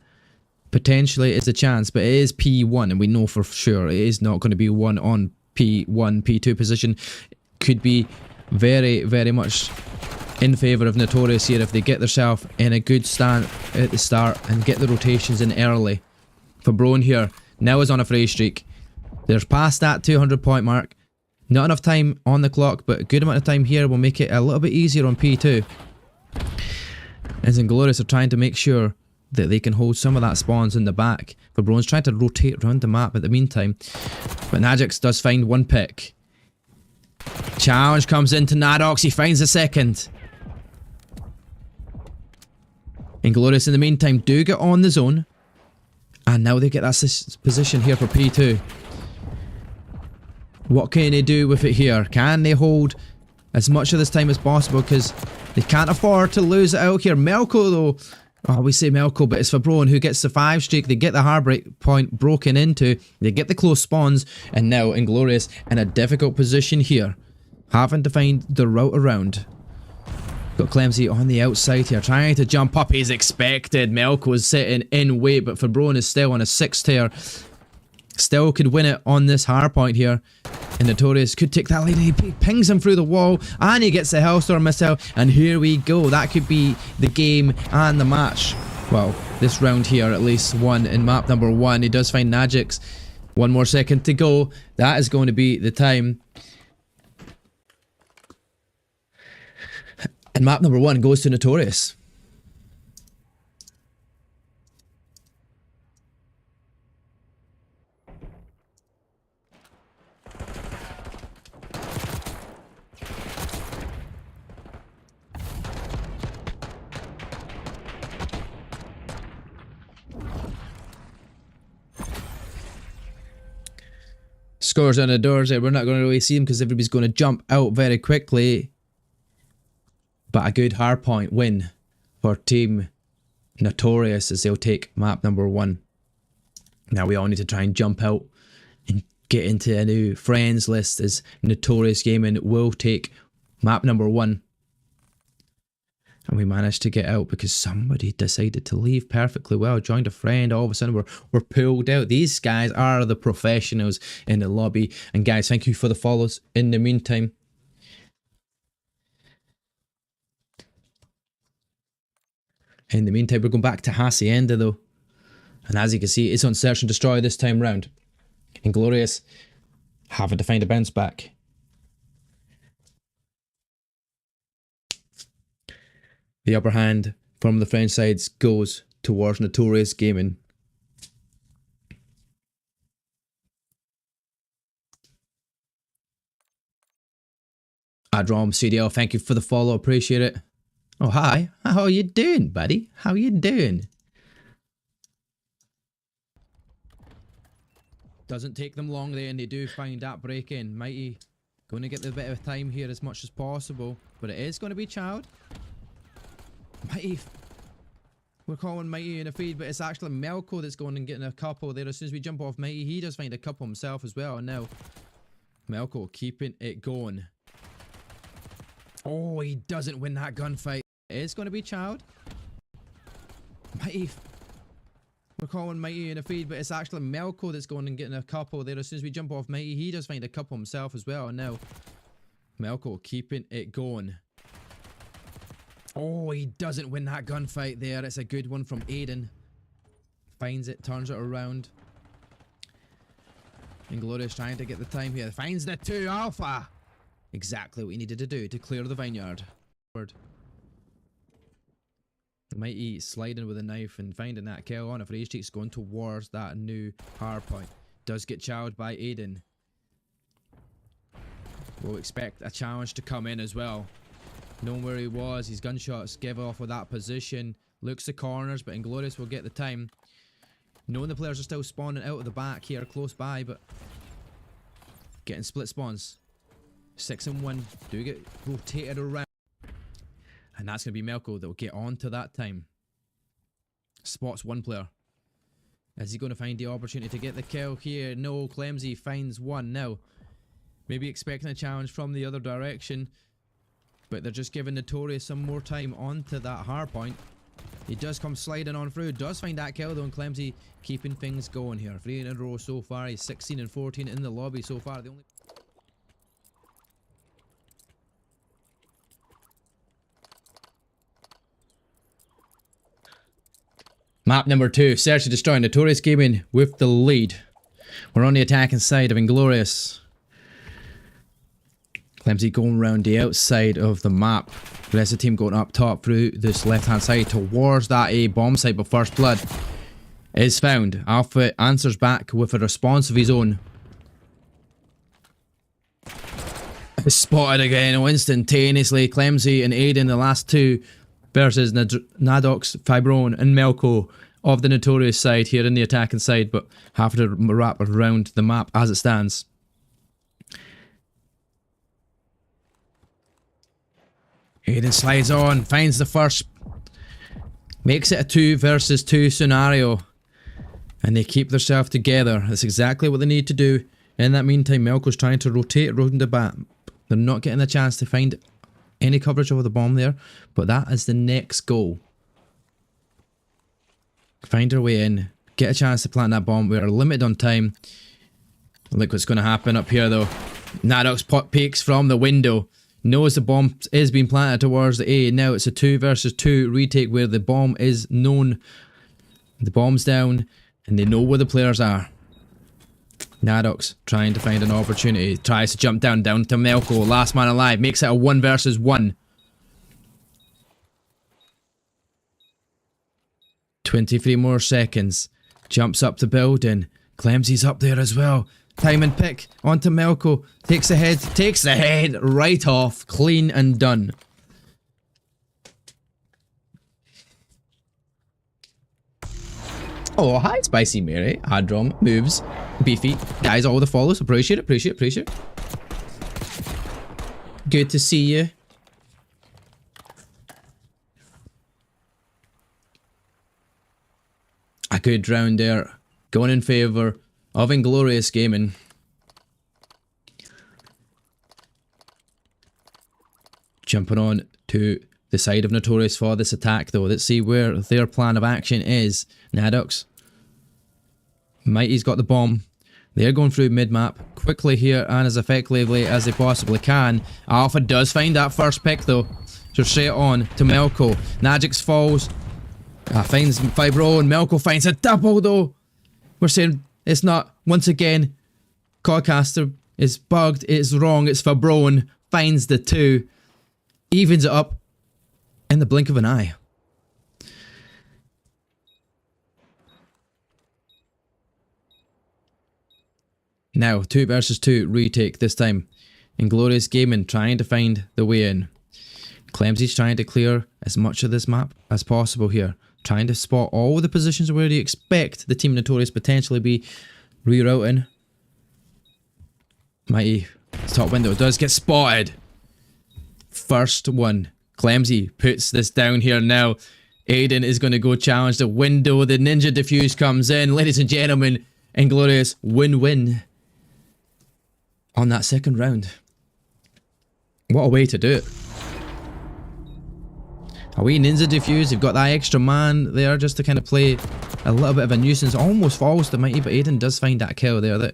Potentially it's a chance, but it is P1 and we know for sure it is not going to be one on P1, P2 position. Could be very, very much in favour of Notorious here if they get themselves in a good stand at the start and get the rotations in early. For Brone here, now is on a free streak. They're past that 200 point mark. Not enough time on the clock, but a good amount of time here will make it a little bit easier on P2. As Inglorious are trying to make sure that they can hold some of that spawns in the back. Fabron's trying to rotate around the map at the meantime. But Najix does find one pick. Challenge comes into Nadox, he finds a second. Inglorious in the meantime do get on the zone. And now they get that position here for P2. What can they do with it here? Can they hold as much of this time as possible? Because they can't afford to lose it out here. Melko though. Oh, we say Melko, but it's Fabron who gets the 5 streak. They get the hard break point broken into. They get the close spawns. And now Inglorious in a difficult position here. Having to find the route around. Got Clemsy on the outside here. Trying to jump up. He's expected. Melko is sitting in wait. But Fabron is still on a 6 tier. Still could win it on this hard point here. And Notorious could take that lead. He pings him through the wall. And he gets the Hellstorm missile. And here we go. That could be the game and the match. Well, this round here at least won in map number 1. He does find Najix. 1 more second to go. That is going to be the time. And map number 1 goes to Notorious. Scores on the doors there. We're not going to really see them because everybody's going to jump out very quickly. But a good hardpoint win for Team Notorious as they'll take map number 1. Now we all need to try and jump out and get into a new friends list as Notorious Gaming will take map number 1. And we managed to get out because somebody decided to leave perfectly well. Joined a friend. All of a sudden we're pulled out. These guys are the professionals in the lobby. And guys, thank you for the follows in the meantime. In the meantime, we're going back to Hacienda though. And as you can see, it's on Search and Destroy this time round. Inglorious having to find a bounce back. The upper hand from the French sides goes towards Notorious Gaming. Adrom CDL, thank you for the follow, appreciate it. Oh hi, how you doing, buddy? How you doing? Doesn't take them long there, and they do find that break in. Mighty going to get the bit of time here as much as possible, but it is going to be Child. Mighty, we're calling Mighty in a feed, but it's actually Melko that's going and getting a couple there. As soon as we jump off Mighty, he does find a couple himself as well. And now Melko keeping it going. Oh, he doesn't win that gunfight. It is going to be Child. Mighty, we're calling Mighty in a feed, but it's actually Melko that's going and getting a couple there. As soon as we jump off Mighty, he does find a couple himself as well. And now Melko keeping it going. Oh, he doesn't win that gunfight there. It's a good one from Aiden. Finds it, turns it around. Inglorious trying to get the time here. Finds the 2 alpha. Exactly what he needed to do to clear the vineyard. Mighty sliding with a knife and finding that kill on a free streak's going towards that new hard point. Does get challenged by Aiden. We'll expect a challenge to come in as well. Knowing where he was, his gunshots give off of that position. Looks the corners, but Inglorious will get the time. Knowing the players are still spawning out of the back here, close by, but getting split spawns. 6 and 1. Do get rotated around. And that's going to be Melko that will get on to that time. Spots one player. Is he going to find the opportunity to get the kill here? No, Clemsy finds one now. Maybe expecting a challenge from the other direction. But they're just giving Notorious some more time onto that hard point. He does come sliding on through. Does find that kill though, and Clemsy keeping things going here. 3 in a row so far. He's 16 and 14 in the lobby so far. The only map number 2, Search and Destroy. Notorious Gaming with the lead. We're on the attacking side of Inglorious. Clemsy going around the outside of the map. The rest of the team going up top through this left hand side towards that A bomb site, but first blood is found. Alpha answers back with a response of his own. Spotted again instantaneously. Clemsy and Aiden, the last two, versus Nadox, Fibrone and Melko of the Notorious side here in the attacking side, but have to wrap around the map as it stands. Aiden slides on, finds the first, makes it a 2 versus 2 scenario, and they keep themselves together. That's exactly what they need to do. In that meantime, Melko's trying to rotate around the map. They're not getting a chance to find any coverage over the bomb there, but that is the next goal. Find their way in, get a chance to plant that bomb. We're limited on time. Look what's going to happen up here though. Nadox peeks from the window, knows the bomb is being planted towards the A. Now it's a 2 versus 2 retake where the bomb is known. The bomb's down and they know where the players are. Nadox trying to find an opportunity, tries to jump down to Melko, last man alive, makes it a 1 versus 1. 23 more seconds, jumps up the building, Clemsy's up there as well. Time and pick onto Melko, takes the head right off, clean and done. Oh, hi Spicy Mary, Adrom, moves, beefy, guys, all the follows, appreciate it. Good to see you. A good round there, going in favour of Inglorious Gaming. Jumping on to the side of Notorious for this attack though. Let's see where their plan of action is. Nadox. Mighty's got the bomb. They're going through mid-map quickly here and as effectively as they possibly can. Alpha does find that first pick though. So straight on to Melko. Najix falls. Finds Fibro and Melko finds a double though. We're saying it's not. Once again, Codcaster is bugged. It's wrong. It's Fabrone. Finds the 2. Evens it up in the blink of an eye. Now, 2 versus 2 retake this time. Inglorious Gaming trying to find the way in. Clemsy's trying to clear as much of this map as possible here. Trying to spot all the positions where you expect the Team Notorious potentially be rerouting. Mighty, top window does get spotted. First one. Clemsy puts this down here now. Aiden is going to go challenge the window. The ninja diffuse comes in. Ladies and gentlemen, Inglorious win-win on that second round. What a way to do it. Away ninja diffuse, you've got that extra man there just to kind of play a little bit of a nuisance. Almost falls to Mighty, but Aiden does find that kill there.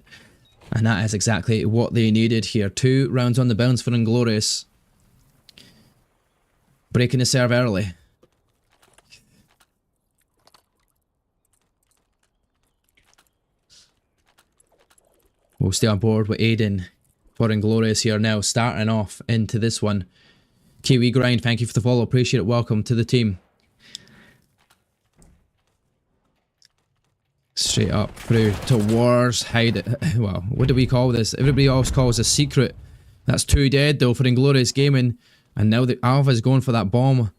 And that is exactly what they needed here. 2 rounds on the bounce for Inglorious. Breaking the serve early. We'll stay on board with Aiden for Inglorious here now, starting off into this one. Kiwi Grind, thank you for the follow, appreciate it, welcome to the team. Straight up through towards well, what do we call this? Everybody else calls a secret. That's 2 dead though for Inglorious Gaming, and now the Alpha is going for that bomb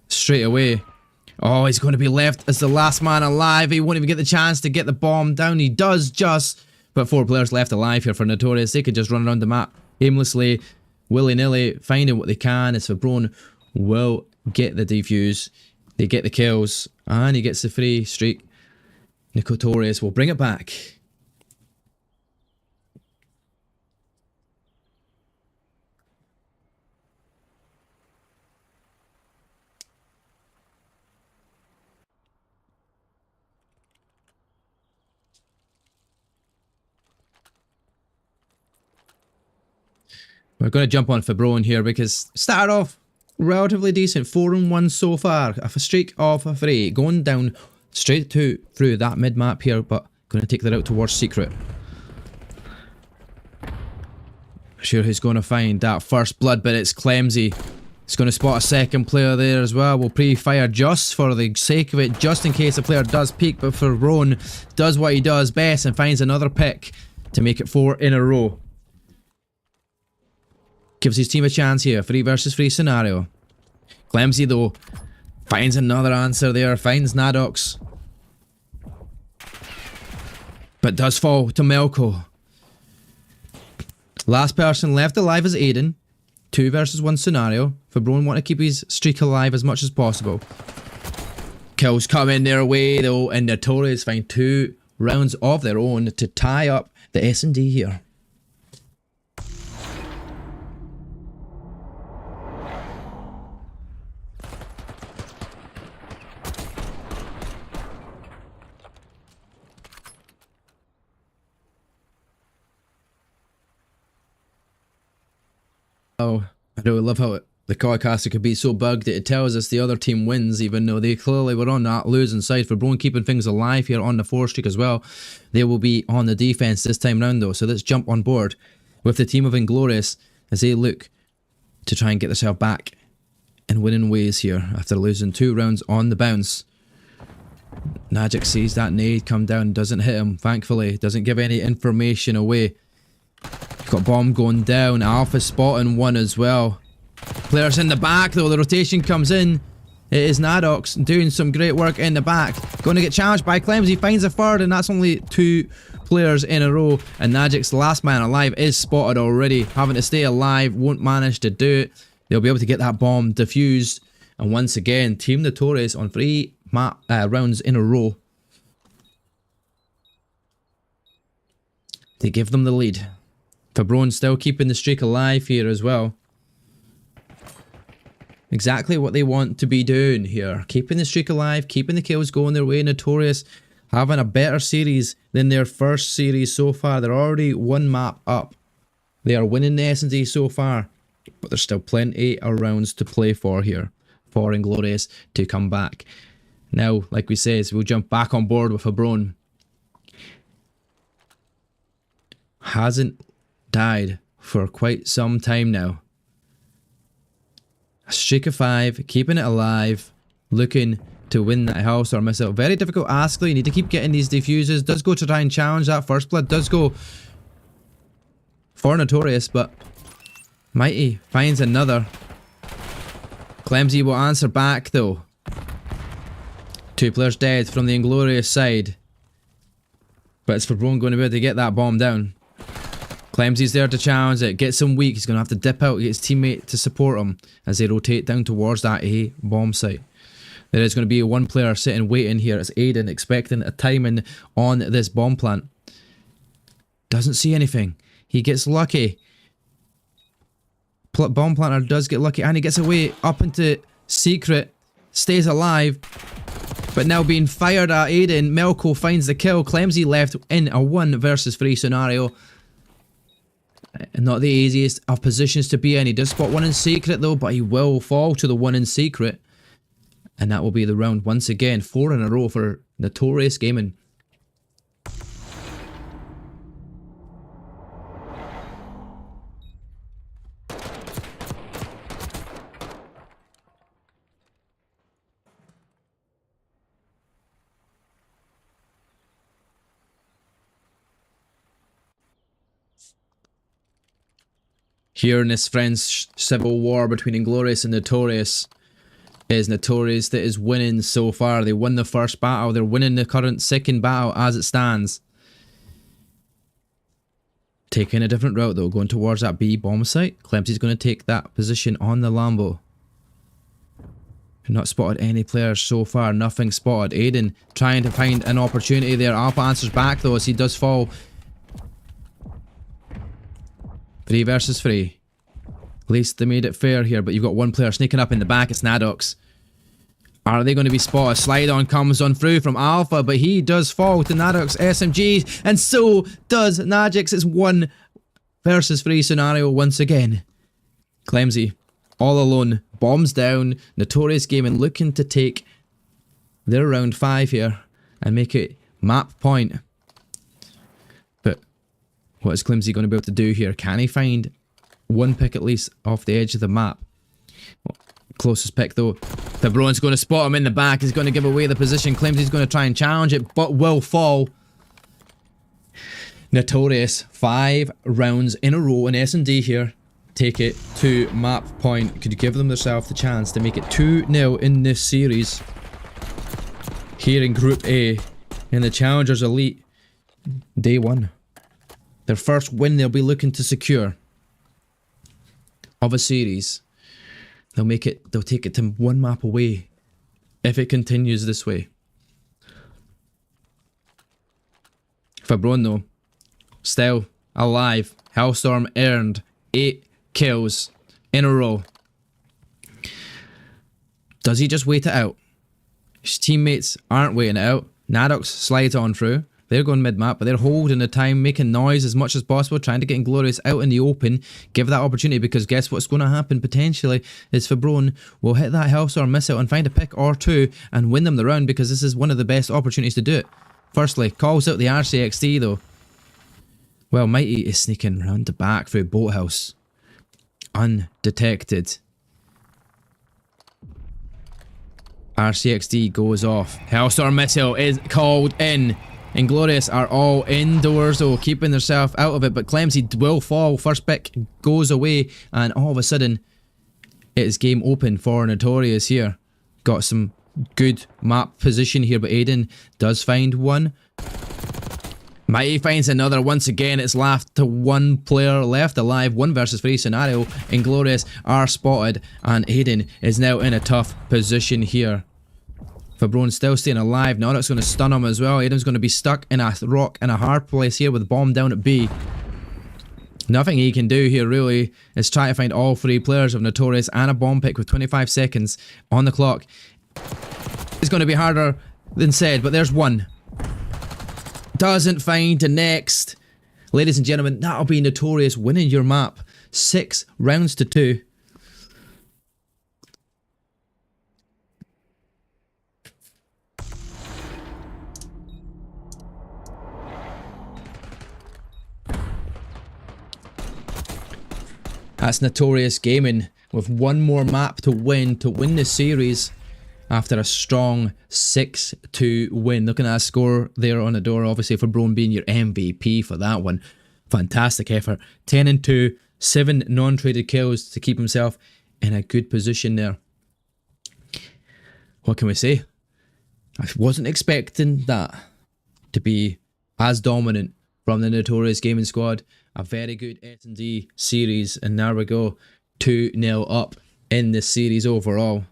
straight away. Oh, he's going to be left as the last man alive. He won't even get the chance to get the bomb down. He does just. But 4 players left alive here for Notorious. They could just run around the map aimlessly, willy-nilly, finding what they can. As Fabron will get the defuse. They get the kills. And he gets the free streak. Notorious will bring it back. We're going to jump on Fabron here because started off relatively decent. 4-1 so far. A streak of 3. Going down straight through that mid-map here, but going to take that out towards Secret. Sure who's going to find that first blood, but it's Clemsy. He's going to spot a second player there as well. We'll pre-fire just for the sake of it, just in case a player does peek, but Fabron does what he does best and finds another pick to make it 4 in a row. Gives his team a chance here. 3 versus 3 scenario. Clemsy though finds another answer there. Finds Nadox. But does fall to Melko. Last person left alive is Aiden. 2 versus 1 scenario. Fabron want to keep his streak alive as much as possible. Kills coming their way though, and Notorious find 2 rounds of their own to tie up the S&D here. Oh, I really love how the colorcaster could be so bugged that it tells us the other team wins, even though they clearly were on that losing side. Fabron keeping things alive here on the 4 streak as well. They will be on the defense this time round though, so let's jump on board with the team of Inglorious as they look to try and get themselves back in winning ways here after losing 2 rounds on the bounce. Najik sees that nade come down, doesn't hit him, thankfully, doesn't give any information away. Got bomb going down. Alpha spotting 1 as well. Players in the back though. The rotation comes in. It is Nadox doing some great work in the back. Going to get challenged by Clems. He finds a 3rd, and that's only 2 players in a row. And Najik's last man alive is spotted already. Having to stay alive. Won't manage to do it. They'll be able to get that bomb diffused. And once again, Team Notorious on 3 rounds in a row. They give them the lead. Fabron still keeping the streak alive here as well. Exactly what they want to be doing here. Keeping the streak alive, keeping the kills going their way. Notorious having a better series than their first series so far. They're already 1 map up. They are winning the S&D so far. But there's still plenty of rounds to play for here. For Inglorious to come back. Now, like we said, we'll jump back on board with Fabron. Hasn't died for quite some time now. A streak of 5, keeping it alive, looking to win that house or miss out. Very difficult ask though, you need to keep getting these defuses. Does go to try and challenge that first blood, does go for Notorious, but Mighty finds another. Clemsy will answer back though. 2 players dead from the Inglorious side. But it's Fabron going to be able to get that bomb down. Clemsy's there to challenge it, gets him weak, he's going to have to dip out, get his teammate to support him as they rotate down towards that A bomb site. There is going to be 1 player sitting waiting here, it's Aiden, expecting a timing on this bomb plant. Doesn't see anything, he gets lucky. Bomb planter does get lucky and he gets away up into Secret, stays alive. But now being fired at Aiden, Melko finds the kill, Clemsy left in a 1 versus 3 scenario. Not the easiest of positions to be in. He does spot 1 in Secret though, but he will fall to the 1 in Secret. And that will be the round once again. 4 in a row for Notorious Gaming. Here in this friends civil war between Inglorious and Notorious, It is Notorious that is winning so far. They won the first battle. They're winning the current second battle as it stands. Taking a different route though, going towards that B bomb site. Clemsy's going to take that position on the Lambo. Not spotted any players so far, nothing spotted. Aiden trying to find an opportunity there. Alpha answers back though as he does fall. 3 versus 3. At least they made it fair here, but you've got one player sneaking up in the back. It's Nadox. Are they going to be spotted? Slide on comes on through from Alpha, but he does fall to Nadox SMG, and so does Najix. It's 1 versus 3 scenario once again. Clemsy, all alone, bombs down. Notorious Gaming looking to take their round 5 here and make it map point. But what is Clemsy going to be able to do here? Can he find one pick at least off the edge of the map? Closest pick though. Fabron's going to spot him in the back. He's going to give away the position. Clemsy's going to try and challenge it, but will fall. Notorious, 5 rounds in a row in S&D here. Take it to map point. Could give them themselves the chance to make it 2-0 in this series. Here in Group A, in the Challengers Elite, day 1. Their first win they'll be looking to secure of a series. They'll take it to 1 map away if it continues this way. Fabron though, still alive. Hellstorm earned 8 kills in a row. Does he just wait it out? His teammates aren't waiting it out. Nadox slides on through. They're going mid-map, but they're holding the time, making noise as much as possible, trying to get Inglorious out in the open, give that opportunity, because guess what's going to happen potentially is Fabron will hit that Hellstorm, miss out, and find a pick or 2 and win them the round, because this is one of the best opportunities to do it. Firstly, calls out the RCXD though. Well, Mighty is sneaking round the back through Boathouse. Undetected. RCXD goes off. Hellstorm missile is called in. Inglorious are all indoors though, keeping themselves out of it, but Clemsy will fall. First pick goes away, and all of a sudden it is game open for Notorious here. Got some good map position here, but Aiden does find one. Mighty finds another once again. It's left to 1 player left alive. 1 versus 3 scenario. Inglorious are spotted, and Aiden is now in a tough position here. Fabron's still staying alive. Nadox going to stun him as well. Aiden's going to be stuck in a rock in a hard place here with bomb down at B. Nothing he can do here really is try to find all 3 players of Notorious and a bomb pick with 25 seconds on the clock. It's going to be harder than said, but there's one. Doesn't find the next. Ladies and gentlemen, that'll be Notorious winning your map. 6 rounds to 2. That's Notorious Gaming with 1 more map to win the series after a strong 6-2 win. Looking at a score there on the door, obviously Fabron being your MVP for that one. Fantastic effort. 10-2, 7 non-traded kills to keep himself in a good position there. What can we say? I wasn't expecting that to be as dominant from the Notorious Gaming squad. A very good S&D series, and now we go 2-0 up in this series overall.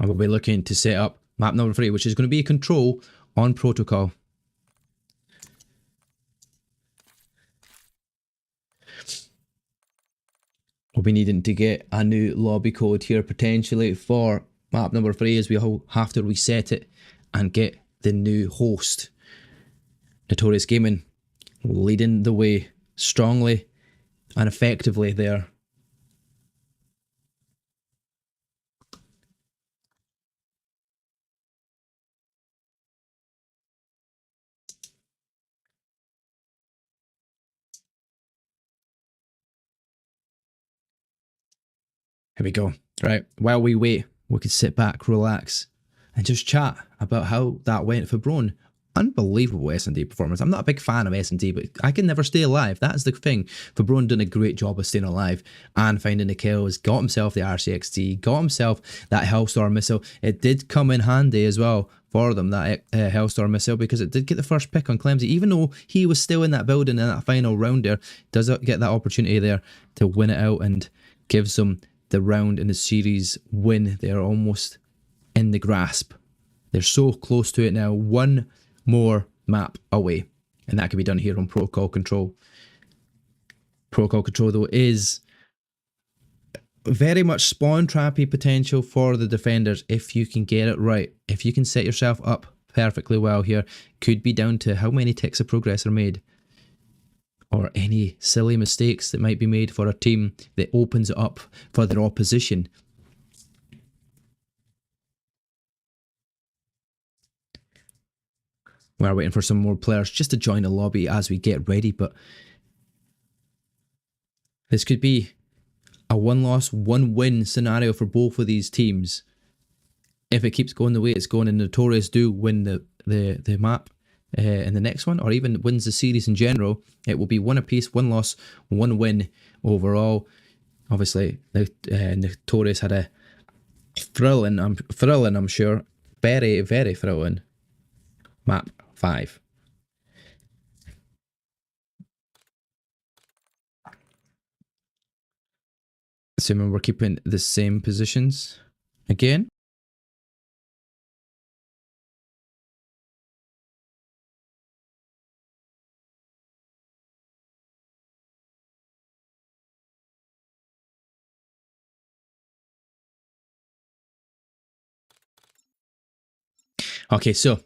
I will be looking to set up map number 3, which is going to be control on protocol. We'll be needing to get a new lobby code here potentially for map number 3, as we'll have to reset it and get the new host. Notorious Gaming leading the way strongly and effectively there. Here we go. Right, while we wait, we can sit back, relax, and just chat about how that went for Brown. Unbelievable S&D performance. I'm not a big fan of S&D, but I can never stay alive. That's the thing. Fabron done a great job of staying alive and finding the kills, got himself the RCXT, got himself that Hellstorm missile. It did come in handy as well for them, that Hellstorm missile, because it did get the first pick on Clemsy. Even though he was still in that building in that final round there, does get that opportunity there to win it out and gives them the round in the series win. They're almost in the grasp. They're so close to it now. One more map away, and that can be done here on Protocol Control. Protocol Control, though, is very much spawn trappy potential for the defenders if you can get it right. If you can set yourself up perfectly well here, could be down to how many ticks of progress are made, or any silly mistakes that might be made for a team that opens it up for their opposition. We're waiting for some more players just to join the lobby as we get ready, but this could be a one-loss, one-win scenario for both of these teams. If it keeps going the way it's going, and Notorious do win the map in the next one, or even wins the series in general, it will be one apiece, one loss, one win overall. Obviously, Notorious had a thrilling, I'm sure, very, very thrilling map 5. Assuming we're keeping the same positions again. Okay, so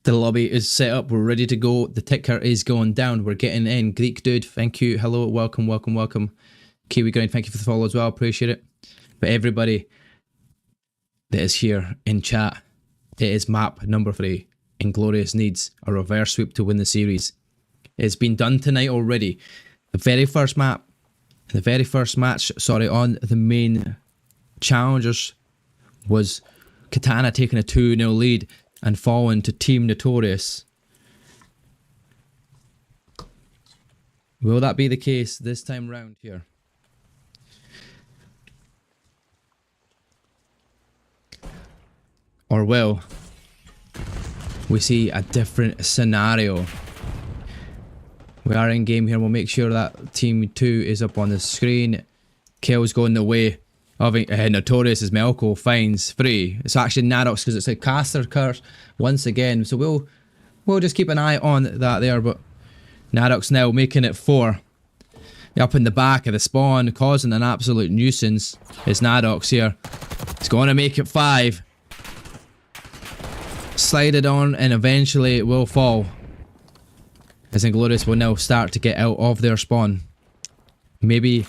the lobby is set up. We're ready to go. The ticker is going down. We're getting in. Greek Dude, thank you. Hello, welcome, welcome, welcome. Kiwi Grind, thank you for the follow as well. Appreciate it. But everybody that is here in chat, it is map number 3. Inglorious needs a reverse sweep to win the series. It's been done tonight already. The very first map, the very first match, on the main challengers was Katana taking a 2-0 lead and falling to Team Notorious. Will that be the case this time round here? Or will we see a different scenario? We are in game here. We'll make sure that Team 2 is up on the screen. Kills going the way of Notorious as Melko finds 3. It's actually Nadox because it's a caster curse once again. So we'll just keep an eye on that there. But Nadox now making it 4. Up in the back of the spawn, causing an absolute nuisance. It's Nadox here. It's going to make it 5. Slide it on and eventually it will fall. As Inglorious will now start to get out of their spawn. Maybe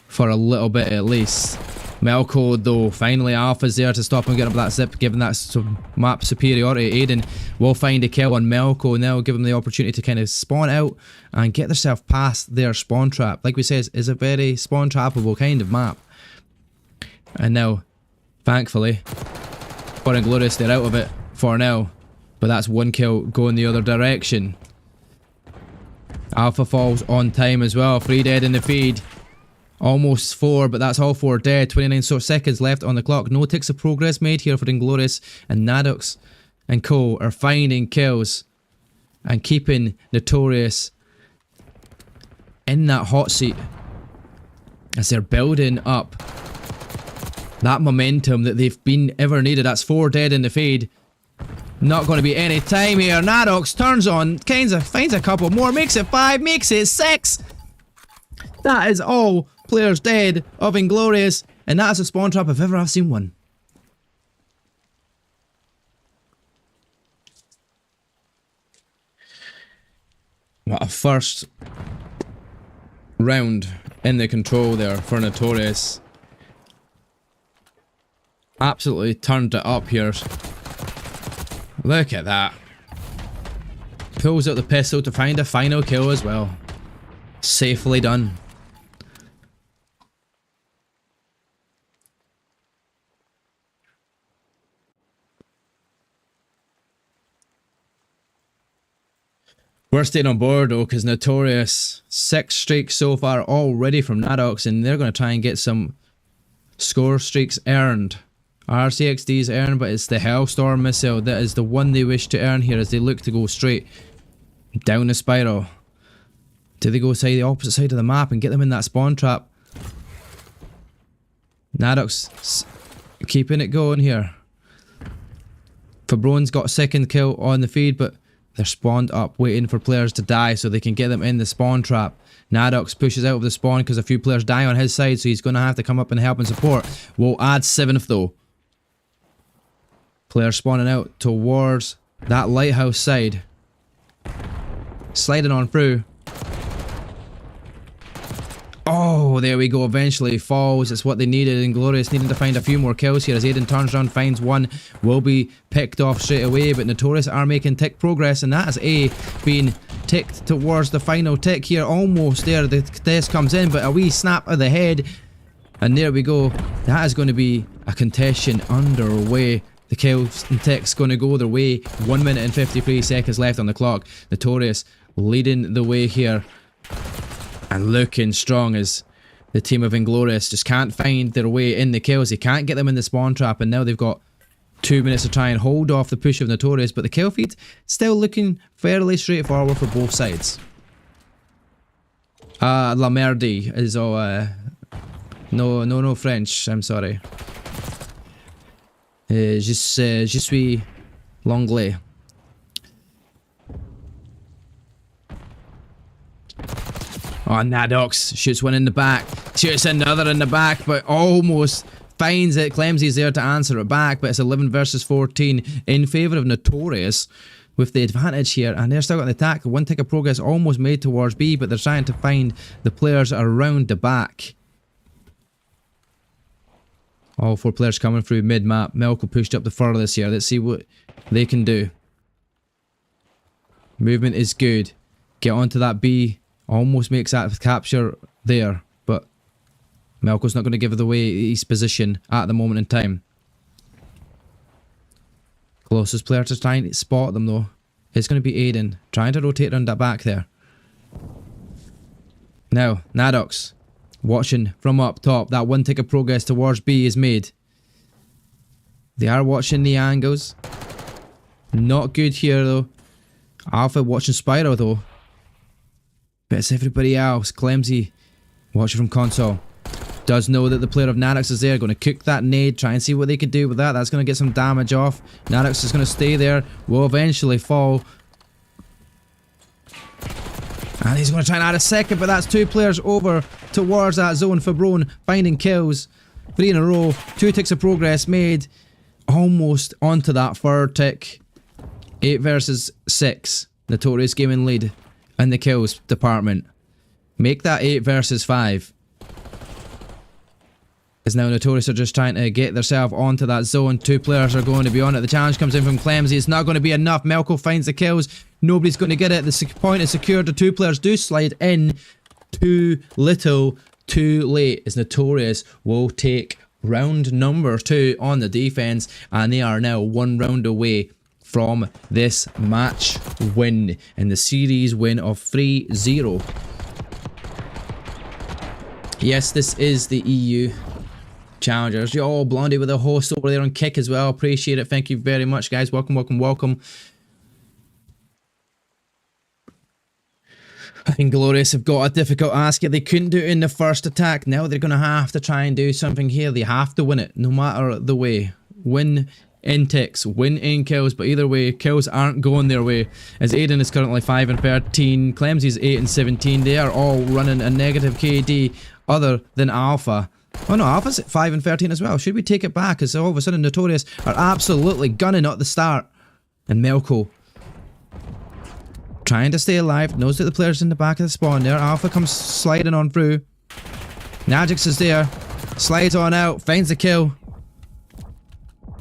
for a little bit at least. Melko though, finally Alpha's there to stop him getting up that zip, giving that some map superiority. Aiden will find a kill on Melko now, give him the opportunity to kind of spawn out and get themselves past their spawn trap. Like we said, is a very spawn trappable kind of map. And now, thankfully, for Inglorious, they're out of it for now. But that's one kill going the other direction. Alpha falls on time as well, 3 dead in the feed. Almost 4, but that's all 4 dead. 29 seconds left on the clock. No ticks of progress made here for Inglorious, and Nadox and co are finding kills and keeping Notorious in that hot seat as they're building up that momentum that they've been ever needed. That's 4 dead in the feed. Not going to be any time here. Nadox turns on, finds a couple more, makes it 5, makes it 6. That is all players dead of Inglorious, and that is a spawn trap if ever I've seen one. What a first round in the control there for Notorious. Absolutely turned it up here. Look at that. Pulls out the pistol to find a final kill as well. Safely done. We're staying on board though, because Notorious, 6 streaks so far already from Nadox, and they're going to try and get some score streaks earned. RCXD's earned, but it's the Hellstorm missile that is the one they wish to earn here as they look to go straight down the spiral. Do they go the opposite side of the map and get them in that spawn trap? Nadox keeping it going here. Fabron's got a second kill on the feed, but they're spawned up waiting for players to die so they can get them in the spawn trap. Nadox pushes out of the spawn because a few players die on his side, so he's going to have to come up and help and support. We'll add 7th though. Players spawning out towards that lighthouse side. Sliding on through. Oh, there we go. Eventually falls. It's what they needed. Inglorious needing to find a few more kills here as Aiden turns around, finds one. Will be picked off straight away, but Notorious are making tick progress, and that is A being ticked towards the final tick here. Almost there. The test comes in, but a wee snap of the head. And there we go. That is going to be a contention underway. The kills and ticks going to go their way. 1 minute and 53 seconds left on the clock. Notorious leading the way here. And looking strong as the team of Inglorious just can't find their way in the kills. They can't get them in the spawn trap, and now they've got 2 minutes to try and hold off the push of Notorious, but the kill feed still looking fairly straightforward for both sides. La merde is all, no French, I'm sorry. Je suis l'anglais. Oh, Nadox shoots one in the back, shoots another in the back, but almost finds it. Clemsy's there to answer it back, but it's 11 versus 14 in favour of Notorious with the advantage here, and they're still got the attack. 1 tick of progress almost made towards B, but they're trying to find the players around the back. All 4 players coming through mid-map. Melko pushed up the furthest here. Let's see what they can do. Movement is good. Get onto that B. Almost makes that capture there, but Melko's not going to give away his position at the moment in time. Closest player to trying to spot them though is going to be Aiden, trying to rotate around that back there. Now, Nadox, watching from up top. That 1 tick of progress towards B is made. They are watching the angles. Not good here though. Alpha watching Spiral though. But it's everybody else. Clemsy, watching from console, does know that the player of Nadox is there. Going to cook that nade, try and see what they could do with that. That's going to get some damage off. Nadox is going to stay there. Will eventually fall. And he's going to try and add a second, but that's 2 players over towards that zone. Fabron finding kills. 3 in a row. 2 ticks of progress made. Almost onto that 3rd tick. 8 versus 6. Notorious gaming lead in the kills department. Make that 8 versus 5. As now Notorious are just trying to get themselves onto that zone. 2 players are going to be on it. The challenge comes in from Clemsy. It's not going to be enough. Melko finds the kills. Nobody's going to get it. The point is secured. The 2 players do slide in. Too little, too late. As Notorious will take round number 2 on the defense, and they are now 1 round away from this match win and the series win of 3-0. Yes, this is the EU Challengers. You're all Blondie with a host over there on Kick as well. Appreciate it. Thank you very much, guys. Welcome, welcome, welcome. Inglorious have got a difficult ask. They couldn't do it in the first attack. Now they're going to have to try and do something here. They have to win it, no matter the way. Win in ticks, win in kills, but either way, kills aren't going their way. As Aiden is currently 5 and 13, Clemsy's 8 and 17. They are all running a negative KD other than Alpha. Oh no, Alpha's at 5 and 13 as well. Should we take it back? As all of a sudden Notorious are absolutely gunning at the start. And Melko trying to stay alive, knows that the player's in the back of the spawn there. Alpha comes sliding on through. Najix is there, slides on out, finds the kill.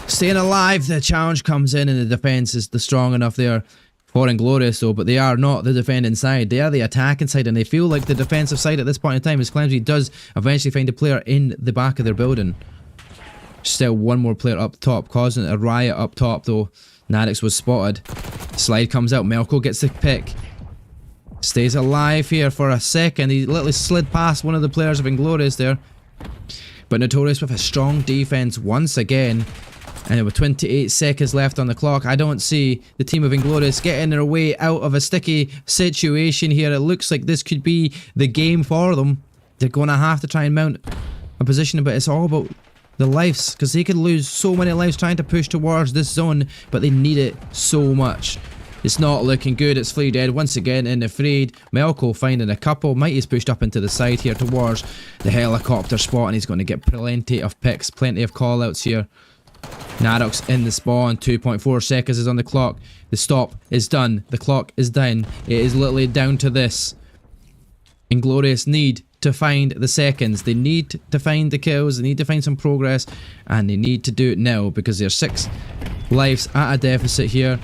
Staying alive, the challenge comes in and the defense is strong enough there for Inglorious though, but they are not the defending side. They are the attacking side, and they feel like the defensive side at this point in time, as Clemsy does eventually find a player in the back of their building. Still 1 more player up top, causing a riot up top though. Nadix was spotted. Slide comes out, Melko gets the pick. Stays alive here for a second. He literally slid past one of the players of Inglorious there. But Notorious with a strong defense once again. And with 28 seconds left on the clock, I don't see the team of Inglorious getting their way out of a sticky situation here. It looks like this could be the game for them. They're going to have to try and mount a position, but it's all about the lives, because they could lose so many lives trying to push towards this zone, but they need it so much. It's not looking good. It's Flea dead once again in the Freed. Melko finding a couple. Mighty's pushed up into the side here towards the helicopter spot, and he's going to get plenty of picks, plenty of call-outs here. Narok's in the spawn. 2.4 seconds is on the clock. The stop is done. The clock is done. It is literally down to this. Inglorious need to find the seconds. They need to find the kills. They need to find some progress, and they need to do it now because they're 6 lives at a deficit here.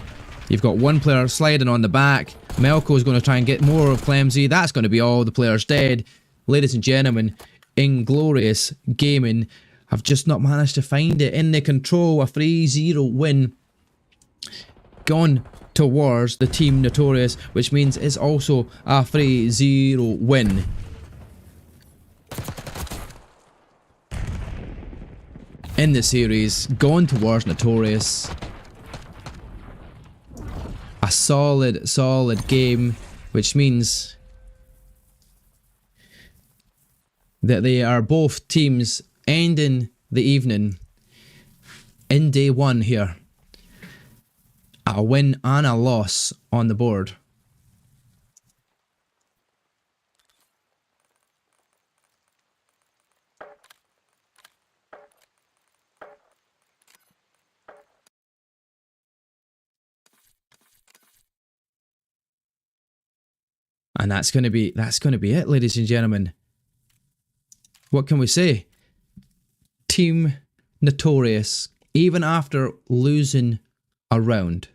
You've got one player sliding on the back. Melko is going to try and get more of Clemsy. That's going to be all the players dead. Ladies and gentlemen, Inglorious Gaming have just not managed to find it. In the control, a 3-0 win gone towards the team Notorious, which means it's also a 3-0 win. In the series, gone towards Notorious. A solid game, which means that they are both teams ending the evening in day 1 here. A win and a loss on the board. And that's going to be it, ladies and gentlemen. What can we say? Team Notorious, even after losing a round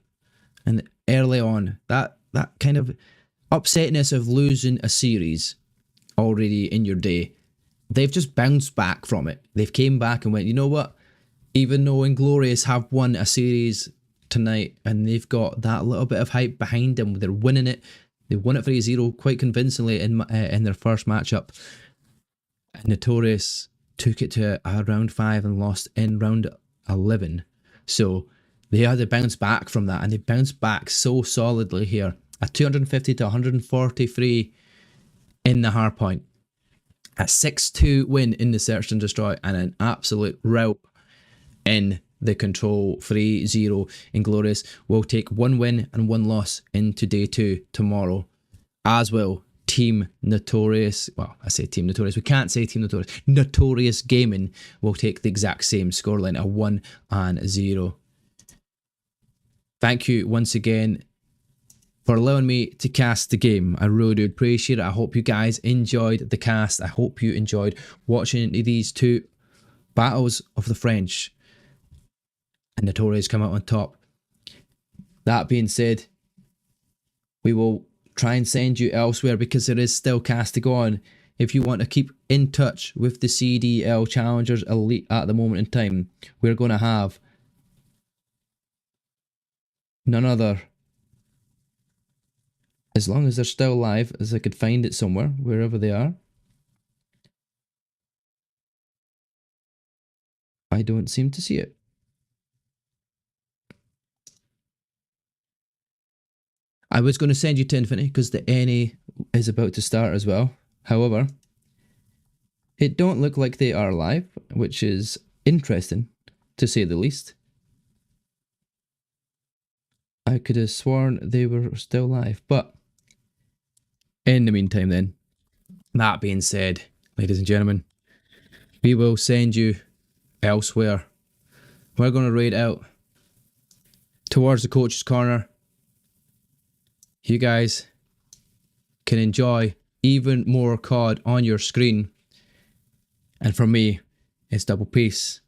and early on, that kind of upsetness of losing a series already in your day, they've just bounced back from it. They've came back and went, you know what? Even though Inglorious have won a series tonight and they've got that little bit of hype behind them, they're winning it. They won it 3-0 quite convincingly in their first matchup. Notorious took it to round 5 and lost in round 11. So they had to bounce back from that, and they bounced back so solidly here. A 250 to 143 in the hardpoint. A 6-2 win in the Search and Destroy, and an absolute rout in the control. 3-0. Inglorious will take 1 win and 1 loss into day 2 tomorrow, as will Team Notorious. Well, I say Team Notorious. We can't say Team Notorious. Notorious Gaming will take the exact same scoreline, a 1-0. Thank you once again for allowing me to cast the game. I really do appreciate it. I hope you guys enjoyed the cast. I hope you enjoyed watching these 2 battles of the French. And Notorious come out on top. That being said, we will try and send you elsewhere because there is still cast to go on. If you want to keep in touch with the CDL Challengers Elite at the moment in time, we're going to have none other, as long as they're still live, as I could find it somewhere, wherever they are. I don't seem to see it. I was going to send you to Infinity because the NA is about to start as well. However, it don't look like they are live, which is interesting, to say the least. I could have sworn they were still live, but in the meantime then, that being said, ladies and gentlemen, we will send you elsewhere. We're going to raid out towards the coach's corner. You guys can enjoy even more COD on your screen. And for me, it's double peace.